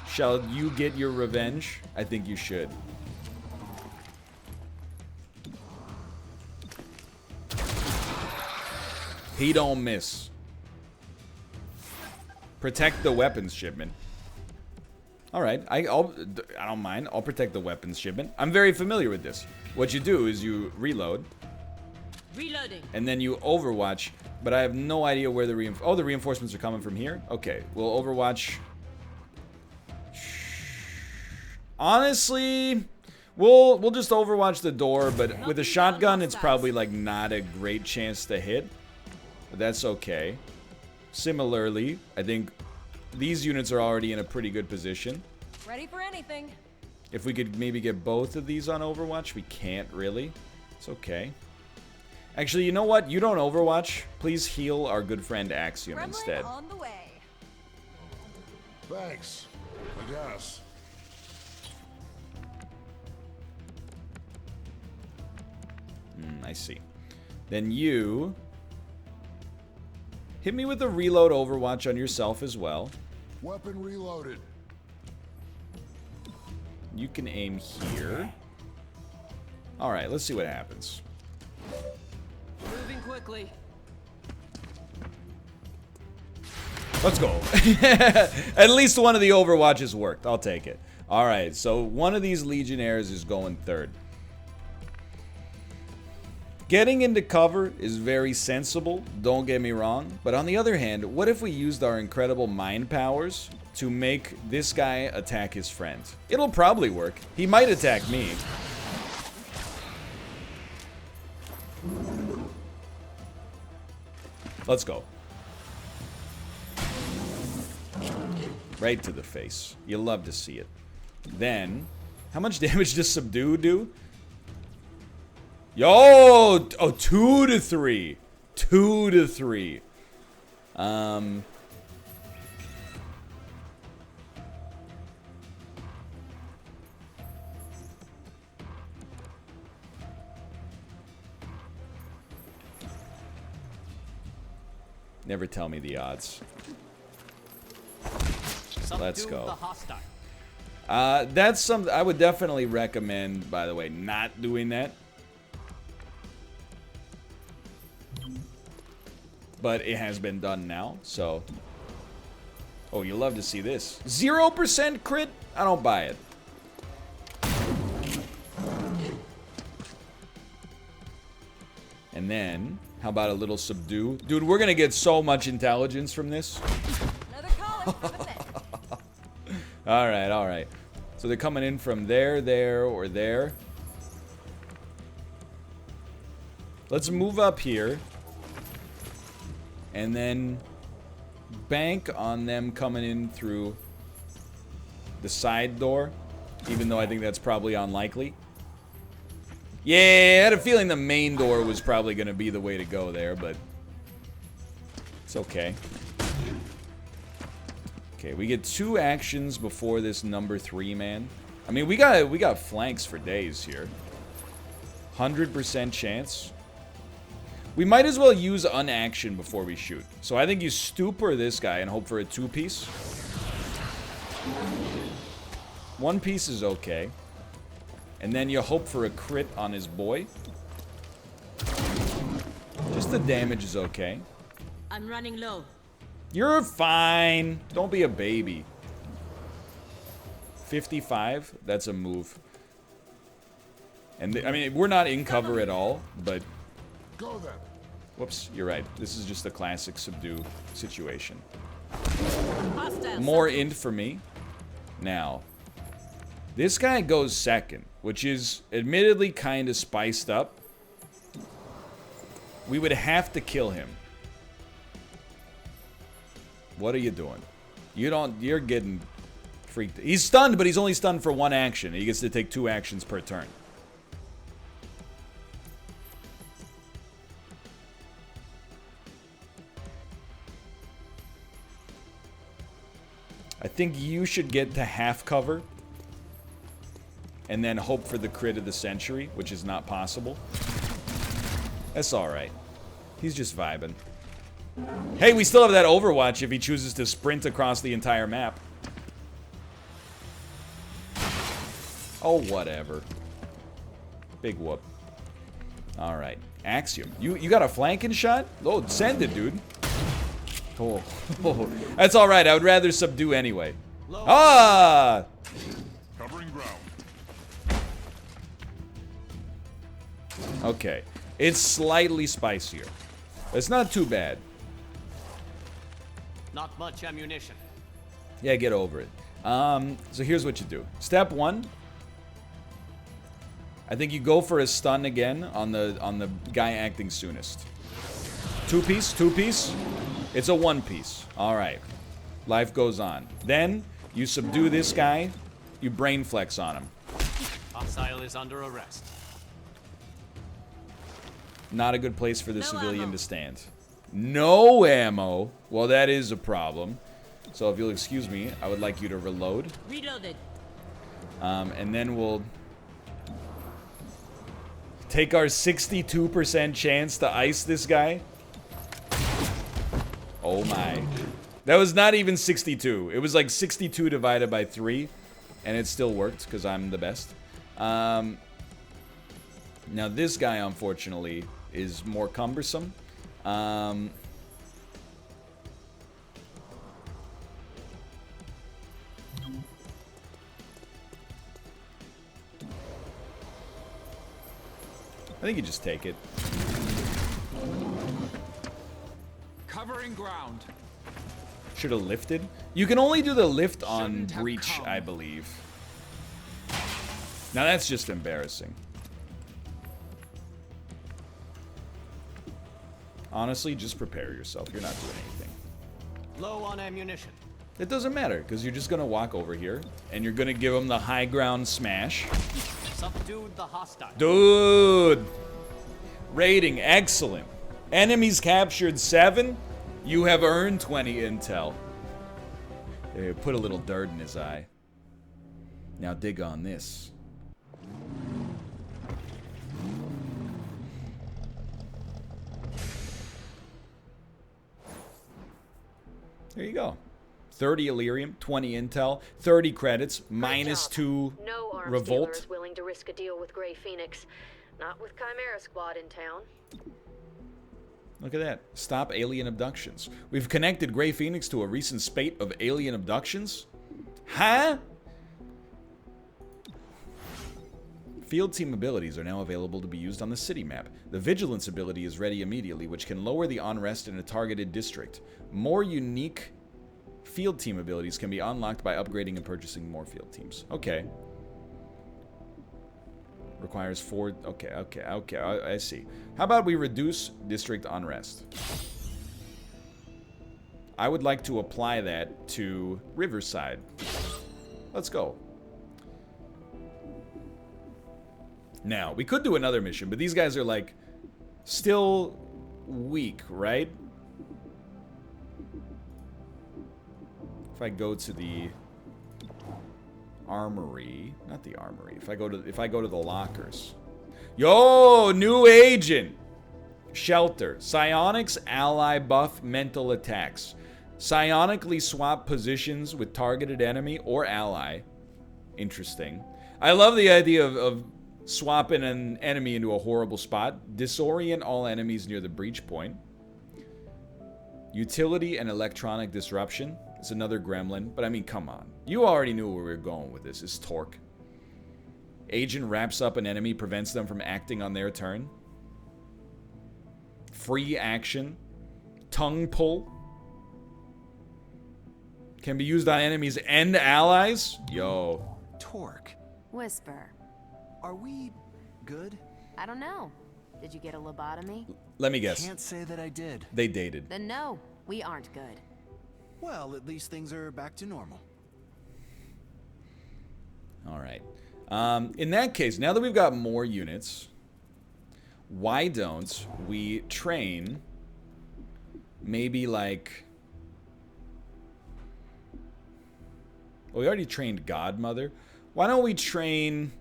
Shall you get your revenge? I think you should. He don't miss. Protect the weapons shipment. Alright, I don't mind. I'll protect the weapons shipment. I'm very familiar with this. What you do is you reload. Reloading. And then you overwatch. But I have no idea where the the reinforcements are coming from here? Okay, we'll overwatch. Honestly, we'll just overwatch the door, but with a shotgun, it's probably like not a great chance to hit. But that's okay. Similarly, I think these units are already in a pretty good position. Ready for anything. If we could maybe get both of these on Overwatch, we can't really. It's okay. Actually, you know what? You don't Overwatch. Please heal our good friend Axiom Gremlin instead. on the way. Thanks. I guess. I see. Then you... hit me with a reload Overwatch on yourself as well. Weapon reloaded. You can aim here. Alright, let's see what happens. Moving quickly. Let's go. At least one of the Overwatches worked. I'll take it. Alright, so one of these Legionnaires is going third. Getting into cover is very sensible, don't get me wrong. But on the other hand, what if we used our incredible mind powers to make this guy attack his friend? It'll probably work. He might attack me. Let's go. Right to the face. You love to see it. Then, how much damage does Subdue do? Yo! Oh, 2 to 3. 2 to 3. Never tell me the odds. Let's go. The hostile. That's something I would definitely recommend, by the way, not doing that. But it has been done now, so... Oh, you love to see this. 0% crit? I don't buy it. then, how about a little subdue? Dude, we're gonna get so much intelligence from this. Another college for the net. Alright, alright. So they're coming in from there, there, or there. Let's move up here. And then bank on them coming in through the side door. Even though I think that's probably unlikely. Yeah, I had a feeling the main door was probably going to be the way to go there, but it's okay. Okay, we get 2 actions before this number 3 man. I mean, we got flanks for days here. 100% chance. We might as well use unaction before we shoot. So I think you stupor this guy and hope for a 2-piece. 1 piece is okay. And then you hope for a crit on his boy. Just the damage is okay. I'm running low. You're fine. Don't be a baby. 55. That's a move. And I mean, we're not in cover at all, but... Go then. Whoops, you're right. This is just a classic subdue situation. Hostile. More int for me. Now, this guy goes second, which is admittedly kind of spiced up. We would have to kill him. What are you doing? You're getting freaked. He's stunned, but he's only stunned for 1 action. He gets to take 2 actions per turn. I think you should get to half cover. And then hope for the crit of the century, which is not possible. That's alright. He's just vibing. Hey, we still have that Overwatch if he chooses to sprint across the entire map. Oh, whatever. Big whoop. Alright. Axiom. You got a flanking shot? Oh, send it, dude. Oh. That's alright. I would rather subdue anyway. Ah! Covering ground. Okay. It's slightly spicier. It's not too bad. Not much ammunition. Yeah, get over it. So here's what you do. Step 1. I think you go for a stun again on the guy acting soonest. 2-piece, 2-piece. It's a 1-piece. All right. Life goes on. Then you subdue this guy. You brain flex on him. Hostile is under arrest. Not a good place for the No civilian ammo. to stand. No ammo. Well, that is a problem. So if you'll excuse me, I would like you to reload. Reloaded. And then we'll take our 62% chance to ice this guy. Oh my. That was not even 62. It was like 62 divided by 3. And it still worked because I'm the best. Now this guy, unfortunately, is more cumbersome. I think you just take it. Covering ground. Should have lifted. You can only do the lift on Shouldn't have breach, come. I believe. Now that's just embarrassing. Honestly, just prepare yourself. You're not doing anything. Low on ammunition. It doesn't matter, because you're just going to walk over here, and you're going to give him the high ground smash. Subdued the hostile. Dude! Rating, excellent. Enemies captured 7. You have earned 20 intel. There, put a little dirt in his eye. Now dig on this. There you go. 30 Illyrium, 20 intel, 30 credits, minus 2 No arms revolt. dealers willing to risk a deal with Grey Phoenix. Not with Chimera Squad in town. Look at that. Stop alien abductions. We've connected Grey Phoenix to a recent spate of alien abductions? Huh? field team abilities are now available to be used on the city map. The Vigilance ability is ready immediately, which can lower the unrest in a targeted district. More unique field team abilities can be unlocked by upgrading and purchasing more field teams. Okay. Requires 4... Okay, I see. How about we reduce district unrest? I would like to apply that to Riverside. Let's go. Now, we could do another mission, but these guys are, like, still weak, right? If I go to the armory, not the armory. If I go to the lockers. Yo, new agent. Shelter. Psionics ally buff mental attacks. Psionically swap positions with targeted enemy or ally. Interesting. I love the idea of swapping an enemy into a horrible spot. Disorient all enemies near the breach point. Utility and electronic disruption. It's another gremlin, but I mean, come on. You already knew where we were going with this. It's torque. Agent wraps up an enemy, prevents them from acting on their turn. Free action. Tongue pull. Can be used on enemies and allies. Yo. Torque. Whisper. Are we good? I don't know. Did you get a lobotomy? Let me guess. Can't say that I did. They dated. Then no, we aren't good. Well, at least things are back to normal. All right. In that case, now that we've got more units, why don't we train maybe like... Well, we already trained Godmother. Why don't we train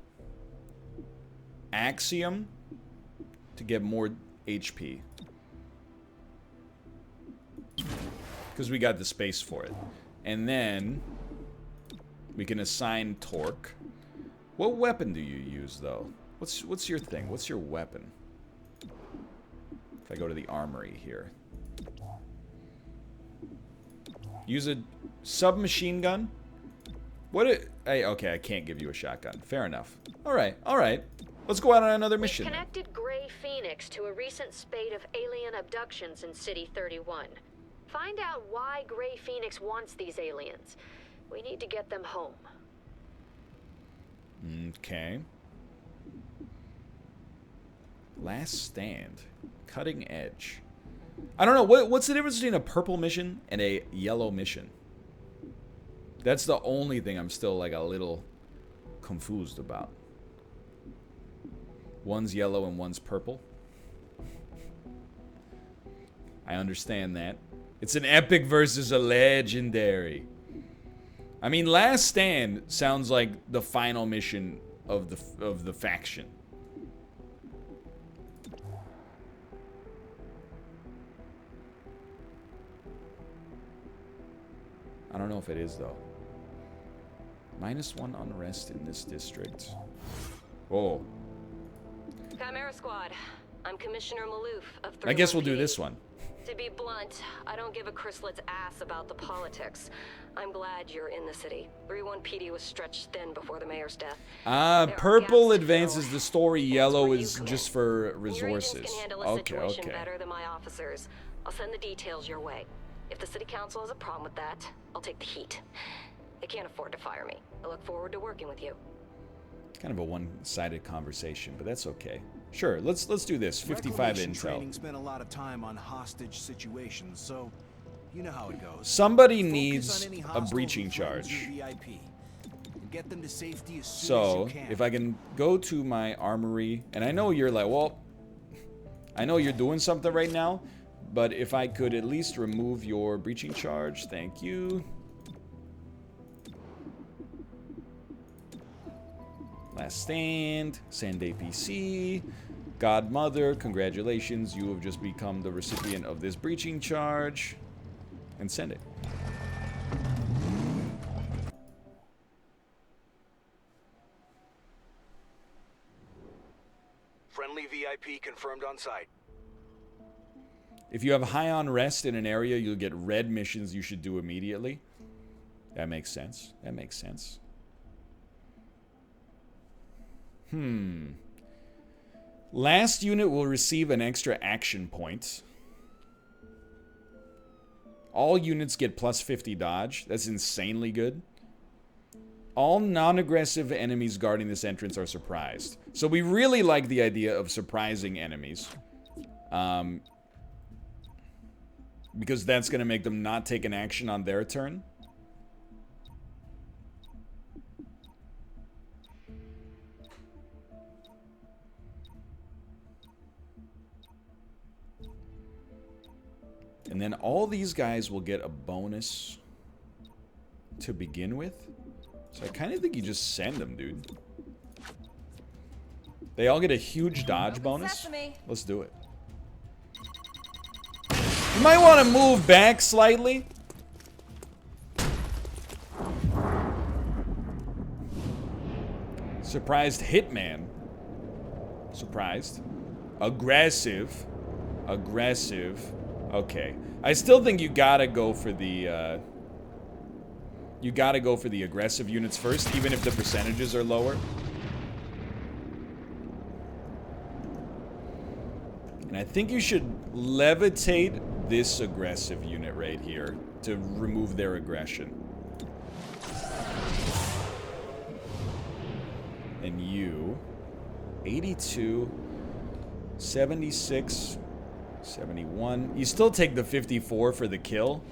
Axiom to get more HP? Because we got the space for it. And then we can assign Torque. What weapon do you use, though? What's your thing? What's your weapon? If I go to the armory here. Use a submachine gun? Okay, I can't give you a shotgun. Fair enough. Alright. Let's go out on another mission. We've connected Grey Phoenix to a recent spate of alien abductions in City 31. Find out why Grey Phoenix wants these aliens. We need to get them home. Okay. Last stand. Cutting edge. I don't know. What's the difference between a purple mission and a yellow mission? That's the only thing I'm still like a little confused about. One's yellow and one's purple. I understand that. It's an epic versus a legendary. I mean, Last Stand sounds like the final mission of the faction. I don't know if it is, though. -1 unrest in this district. Oh. Chimera Squad. I'm Commissioner Maloof of 31 I guess we'll do PD. this one. To be blunt, I don't give a Chryslet's ass about the politics. I'm glad you're in the city. 31 PD was stretched thin before the mayor's death. Purple advances the story, yellow is just for Your agents resources. can handle a situation Okay. better than my officers. I'll send the details your way. If the city council has a problem with that, I'll take the heat. They can't afford to fire me. I look forward to working with you. Kind of a one-sided conversation, but that's okay. Sure, let's do this. 55 Reclamation intel. Training spent a lot of time on hostage situations, so you know how it goes. Somebody Focus needs on any a hostiles breaching who threatens charge. your VIP, and get them to safety as soon So, as you can. if I can go to my armory, and I know you're like, well, I know you're doing something right now, but if I could at least remove your breaching charge, thank you. Last Stand, send APC, Godmother, congratulations, you have just become the recipient of this breaching charge, and send it. Friendly VIP confirmed on site. If you have high unrest in an area, you'll get red missions you should do immediately. That makes sense. That makes sense. Last unit will receive an extra action point. All units get plus 50 dodge. That's insanely good. All non-aggressive enemies guarding this entrance are surprised. So we really like the idea of surprising enemies. Because that's going to make them not take an action on their turn. And then all these guys will get a bonus to begin with. So I kind of think you just send them, dude. They all get a huge dodge bonus. Let's do it. You might want to move back slightly. Surprised hitman. Surprised. Aggressive. Aggressive. Okay. I still think you gotta go for the, aggressive units first, even if the percentages are lower. And I think you should levitate this aggressive unit right here to remove their aggression. And you, 82, 76, 71. You still take the 54 for the kill.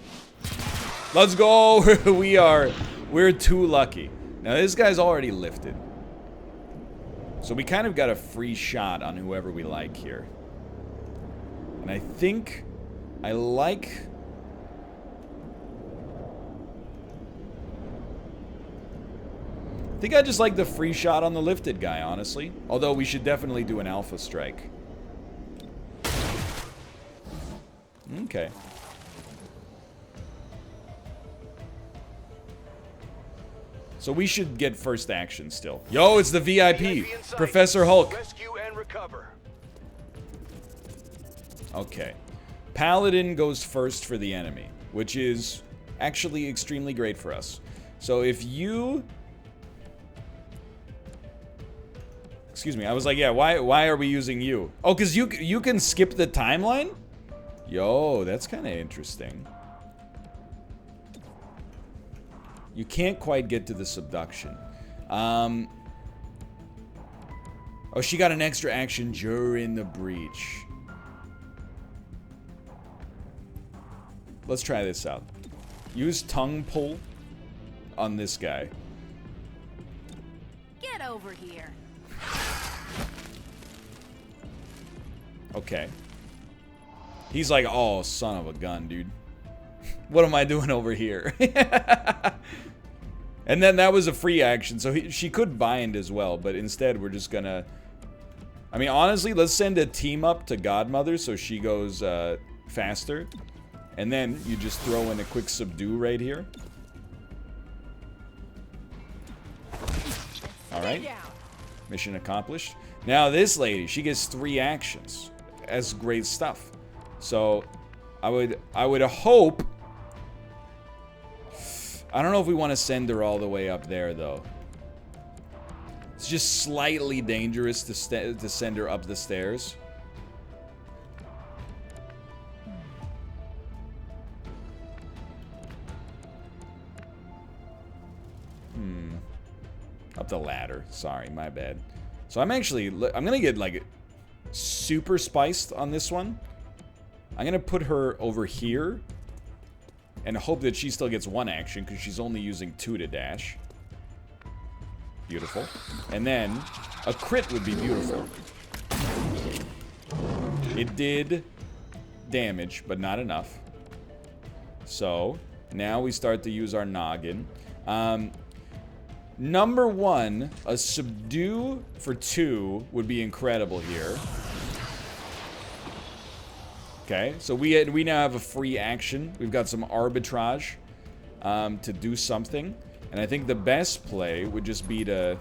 Let's go. We're too lucky. Now this guy's already lifted. So we kind of got a free shot on whoever we like here. And I think I like... I think I just like the free shot on the lifted guy, honestly. Although we should definitely do an alpha strike. Okay. So we should get first action still. Yo, it's the VIP. Professor Hulk. Rescue and recover. Okay. Paladin goes first for the enemy, which is actually extremely great for us. So if you... Excuse me, I was like, yeah, why are we using you? Oh, because you can skip the timeline? Yo, that's kind of interesting. You can't quite get to the subduction. Oh, she got an extra action during the breach. Let's try this out. Use tongue pull on this guy. Get over here. Okay. He's like, oh, son of a gun, dude. What am I doing over here? And then that was a free action, so she could bind as well, but instead we're just gonna... I mean, honestly, let's send a team up to Godmother so she goes faster. And then you just throw in a quick subdue right here. Alright. Mission accomplished. Now this lady, she gets 3 actions. That's great stuff. So, I would hope... I don't know if we want to send her all the way up there, though. It's just slightly dangerous to send her up the stairs. Up the ladder. Sorry, my bad. So I'm gonna get, like, super spiced on this one. I'm gonna put her over here and hope that she still gets 1 action because she's only using 2 to dash. Beautiful. And then a crit would be beautiful. It did damage, but not enough. So now we start to use our noggin. Number 1, a subdue for 2 would be incredible here. Okay, so we now have a free action. We've got some arbitrage to do something. And I think the best play would just be to...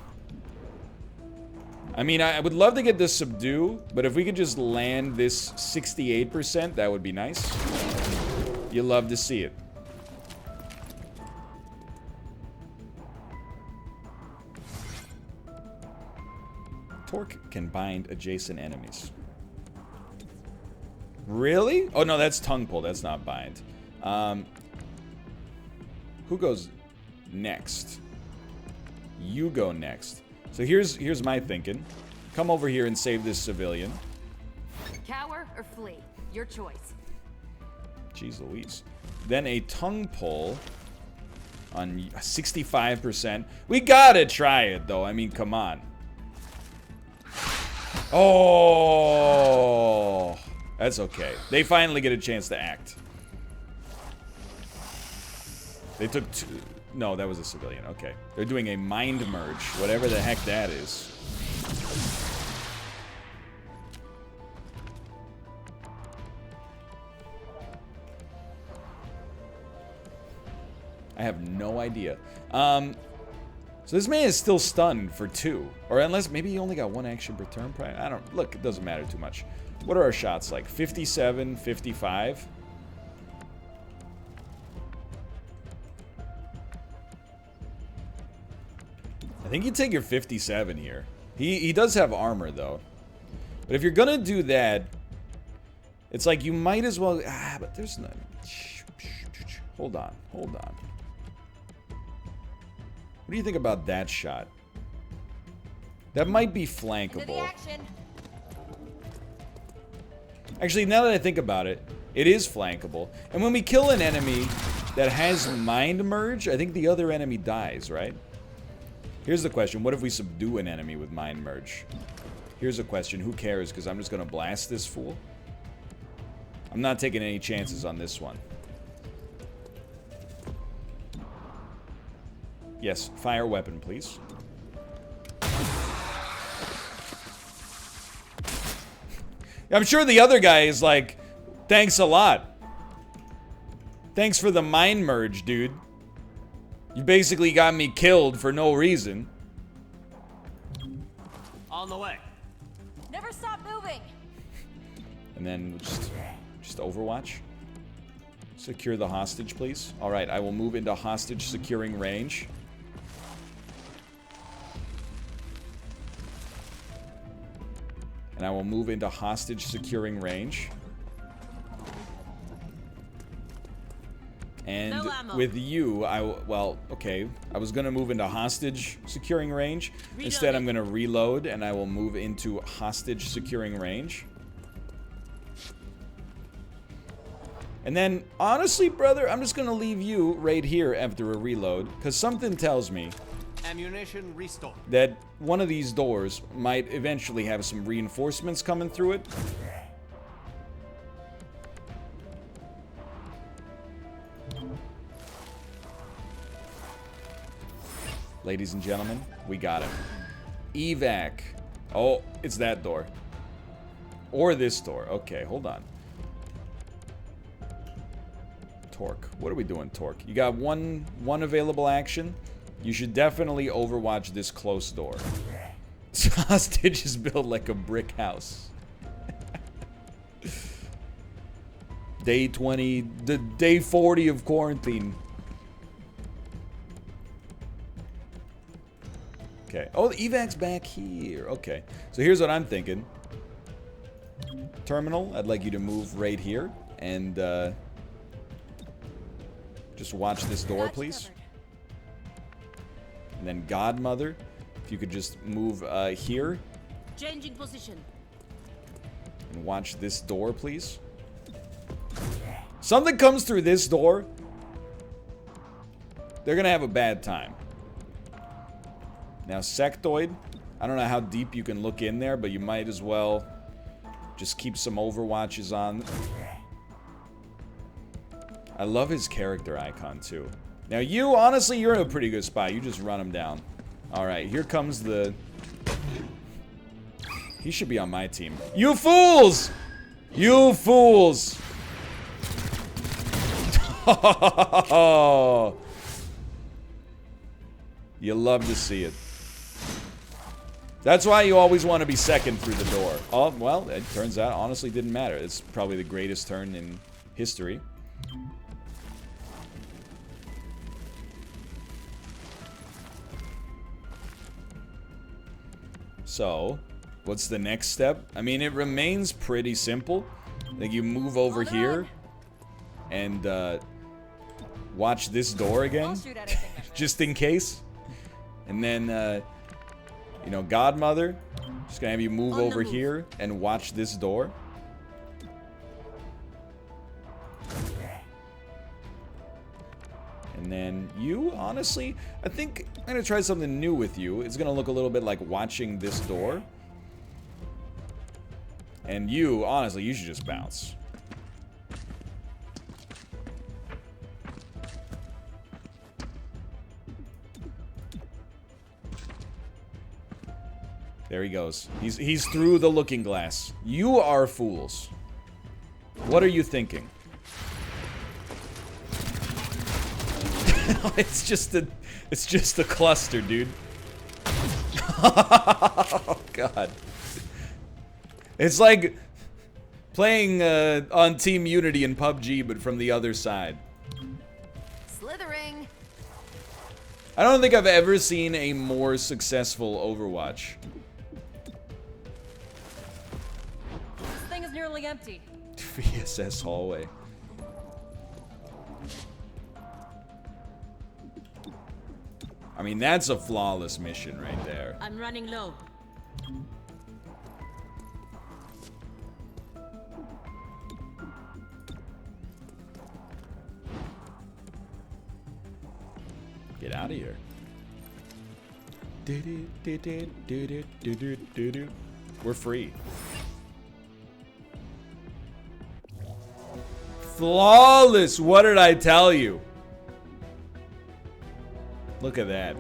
I mean, I would love to get the subdue, but if we could just land this 68%, that would be nice. You love to see it. Torque can bind adjacent enemies. Really? Oh, no, that's tongue pull. That's not bind. Who goes next? You go next. So here's my thinking. Come over here and save this civilian. Cower or flee? Your choice. Jeez Louise. Then a tongue pull on 65%. We gotta try it, though. I mean, come on. Oh, that's okay. They finally get a chance to act. They took two. No, that was a civilian. Okay. They're doing a mind merge, whatever the heck that is. I have no idea. So this man is still stunned for 2. Or unless maybe he only got 1 action per turn. Probably. I don't... Look, it doesn't matter too much. What are our shots like? 57, 55? I think you take your 57 here. He does have armor, though. But if you're gonna do that, it's like you might as well... Ah, but there's no... Hold on. Hold on. What do you think about that shot? That might be flankable. Actually, now that I think about it, it is flankable. And when we kill an enemy that has mind merge, I think the other enemy dies, right? Here's the question. What if we subdue an enemy with mind merge? Here's a question. Who cares? Because I'm just going to blast this fool. I'm not taking any chances on this one. Yes, fire weapon, please. I'm sure the other guy is like, thanks a lot. Thanks for the mind merge, dude. You basically got me killed for no reason. On the way. Never stop moving. And then just Overwatch. Secure the hostage, please. All right, I will move into hostage securing range. And I will move into hostage securing range. And No ammo. with you, well, okay. I was going to move into hostage securing range. Instead, I'm going to reload, and I will move into hostage securing range. And then, honestly, brother, I'm just going to leave you right here after a reload, because something tells me Ammunition restore. that one of these doors might eventually have some reinforcements coming through it. Ladies and gentlemen, we got him. Evac. Oh, it's that door. Or this door. Okay, hold on. Torque. What are we doing, Torque? You got one available action. You should definitely overwatch this close door. This hostage is built like a brick house. Day 20, the day 40 of quarantine. Okay. Oh, the evac's back here. Okay. So here's what I'm thinking. Terminal, I'd like you to move right here and just watch this door, please. And then Godmother, if you could just move here. Changing position. And watch this door, please. Something comes through this door, they're gonna have a bad time. Now, Sectoid, I don't know how deep you can look in there, but you might as well just keep some overwatches on. I love his character icon, too. Now, you, honestly, you're in a pretty good spot. You just run him down. Alright, here comes the... He should be on my team. You fools! You fools! You love to see it. That's why you always want to be second through the door. Oh, well, it turns out, honestly, didn't matter. It's probably the greatest turn in history. So, What's the next step? I mean, it remains pretty simple. Like, you move over here and watch this door again, just in case. And then, you know, Godmother, just gonna have you move over here and watch this door. And then you, honestly, I think I'm gonna try something new with you. It's gonna look a little bit like watching this door. And you, honestly, you should just bounce. There he goes. He's through the looking glass. You are fools. What are you thinking? It's just a cluster, dude. Oh god. It's like playing on Team Unity in PUBG, but from the other side. Slithering. I don't think I've ever seen a more successful Overwatch. This thing is nearly empty. VSS hallway. I mean, that's a flawless mission right there. I'm running low. Get out of here. We're free. Flawless! What did I tell you? Look at that.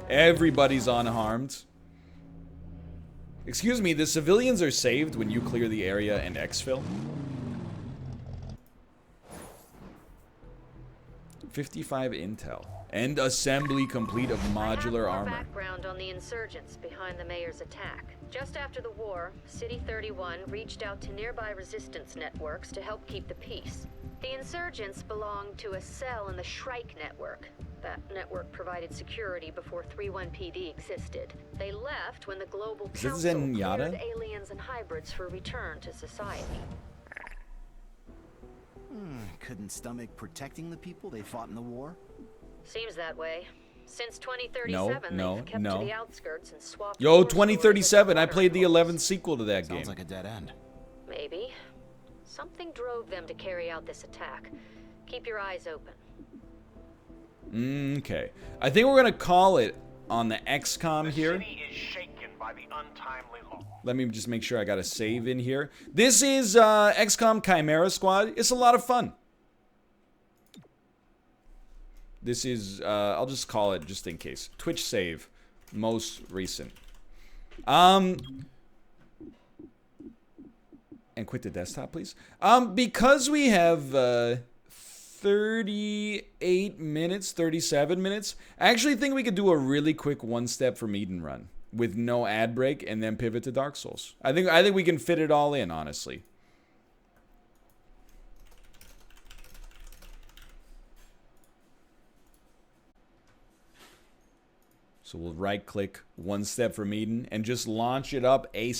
Everybody's unharmed. Excuse me, the civilians are saved when you clear the area and exfil? 55 intel. And assembly complete of modular I have more armor. background on the insurgents behind the mayor's attack. Just after the war, City 31 reached out to nearby resistance networks to help keep the peace. The insurgents belonged to a cell in the Shrike network. That network provided security before 31 PD existed. They left when the global council cleared aliens and hybrids for return to society. Couldn't stomach protecting the people they fought in the war? Seems that way. Since 2037, they've kept to the outskirts and swapped. Yo, 2037, I played the 11th sequel to that game. Sounds like a dead end. Maybe. Something drove them to carry out this attack. Keep your eyes open. Okay. I think we're gonna call it on the XCOM here. The city is shaken by the untimely law. Let me just make sure I got a save in here. This is XCOM Chimera Squad. It's a lot of fun. This is, I'll just call it just in case. Twitch save, most recent. And quit the desktop, please. Because we have 38 minutes, 37 minutes, I actually think we could do a really quick one-step from Eden run with no ad break and then pivot to Dark Souls. I think we can fit it all in, honestly. So we'll right-click One Step from Eden and just launch it up ASAP.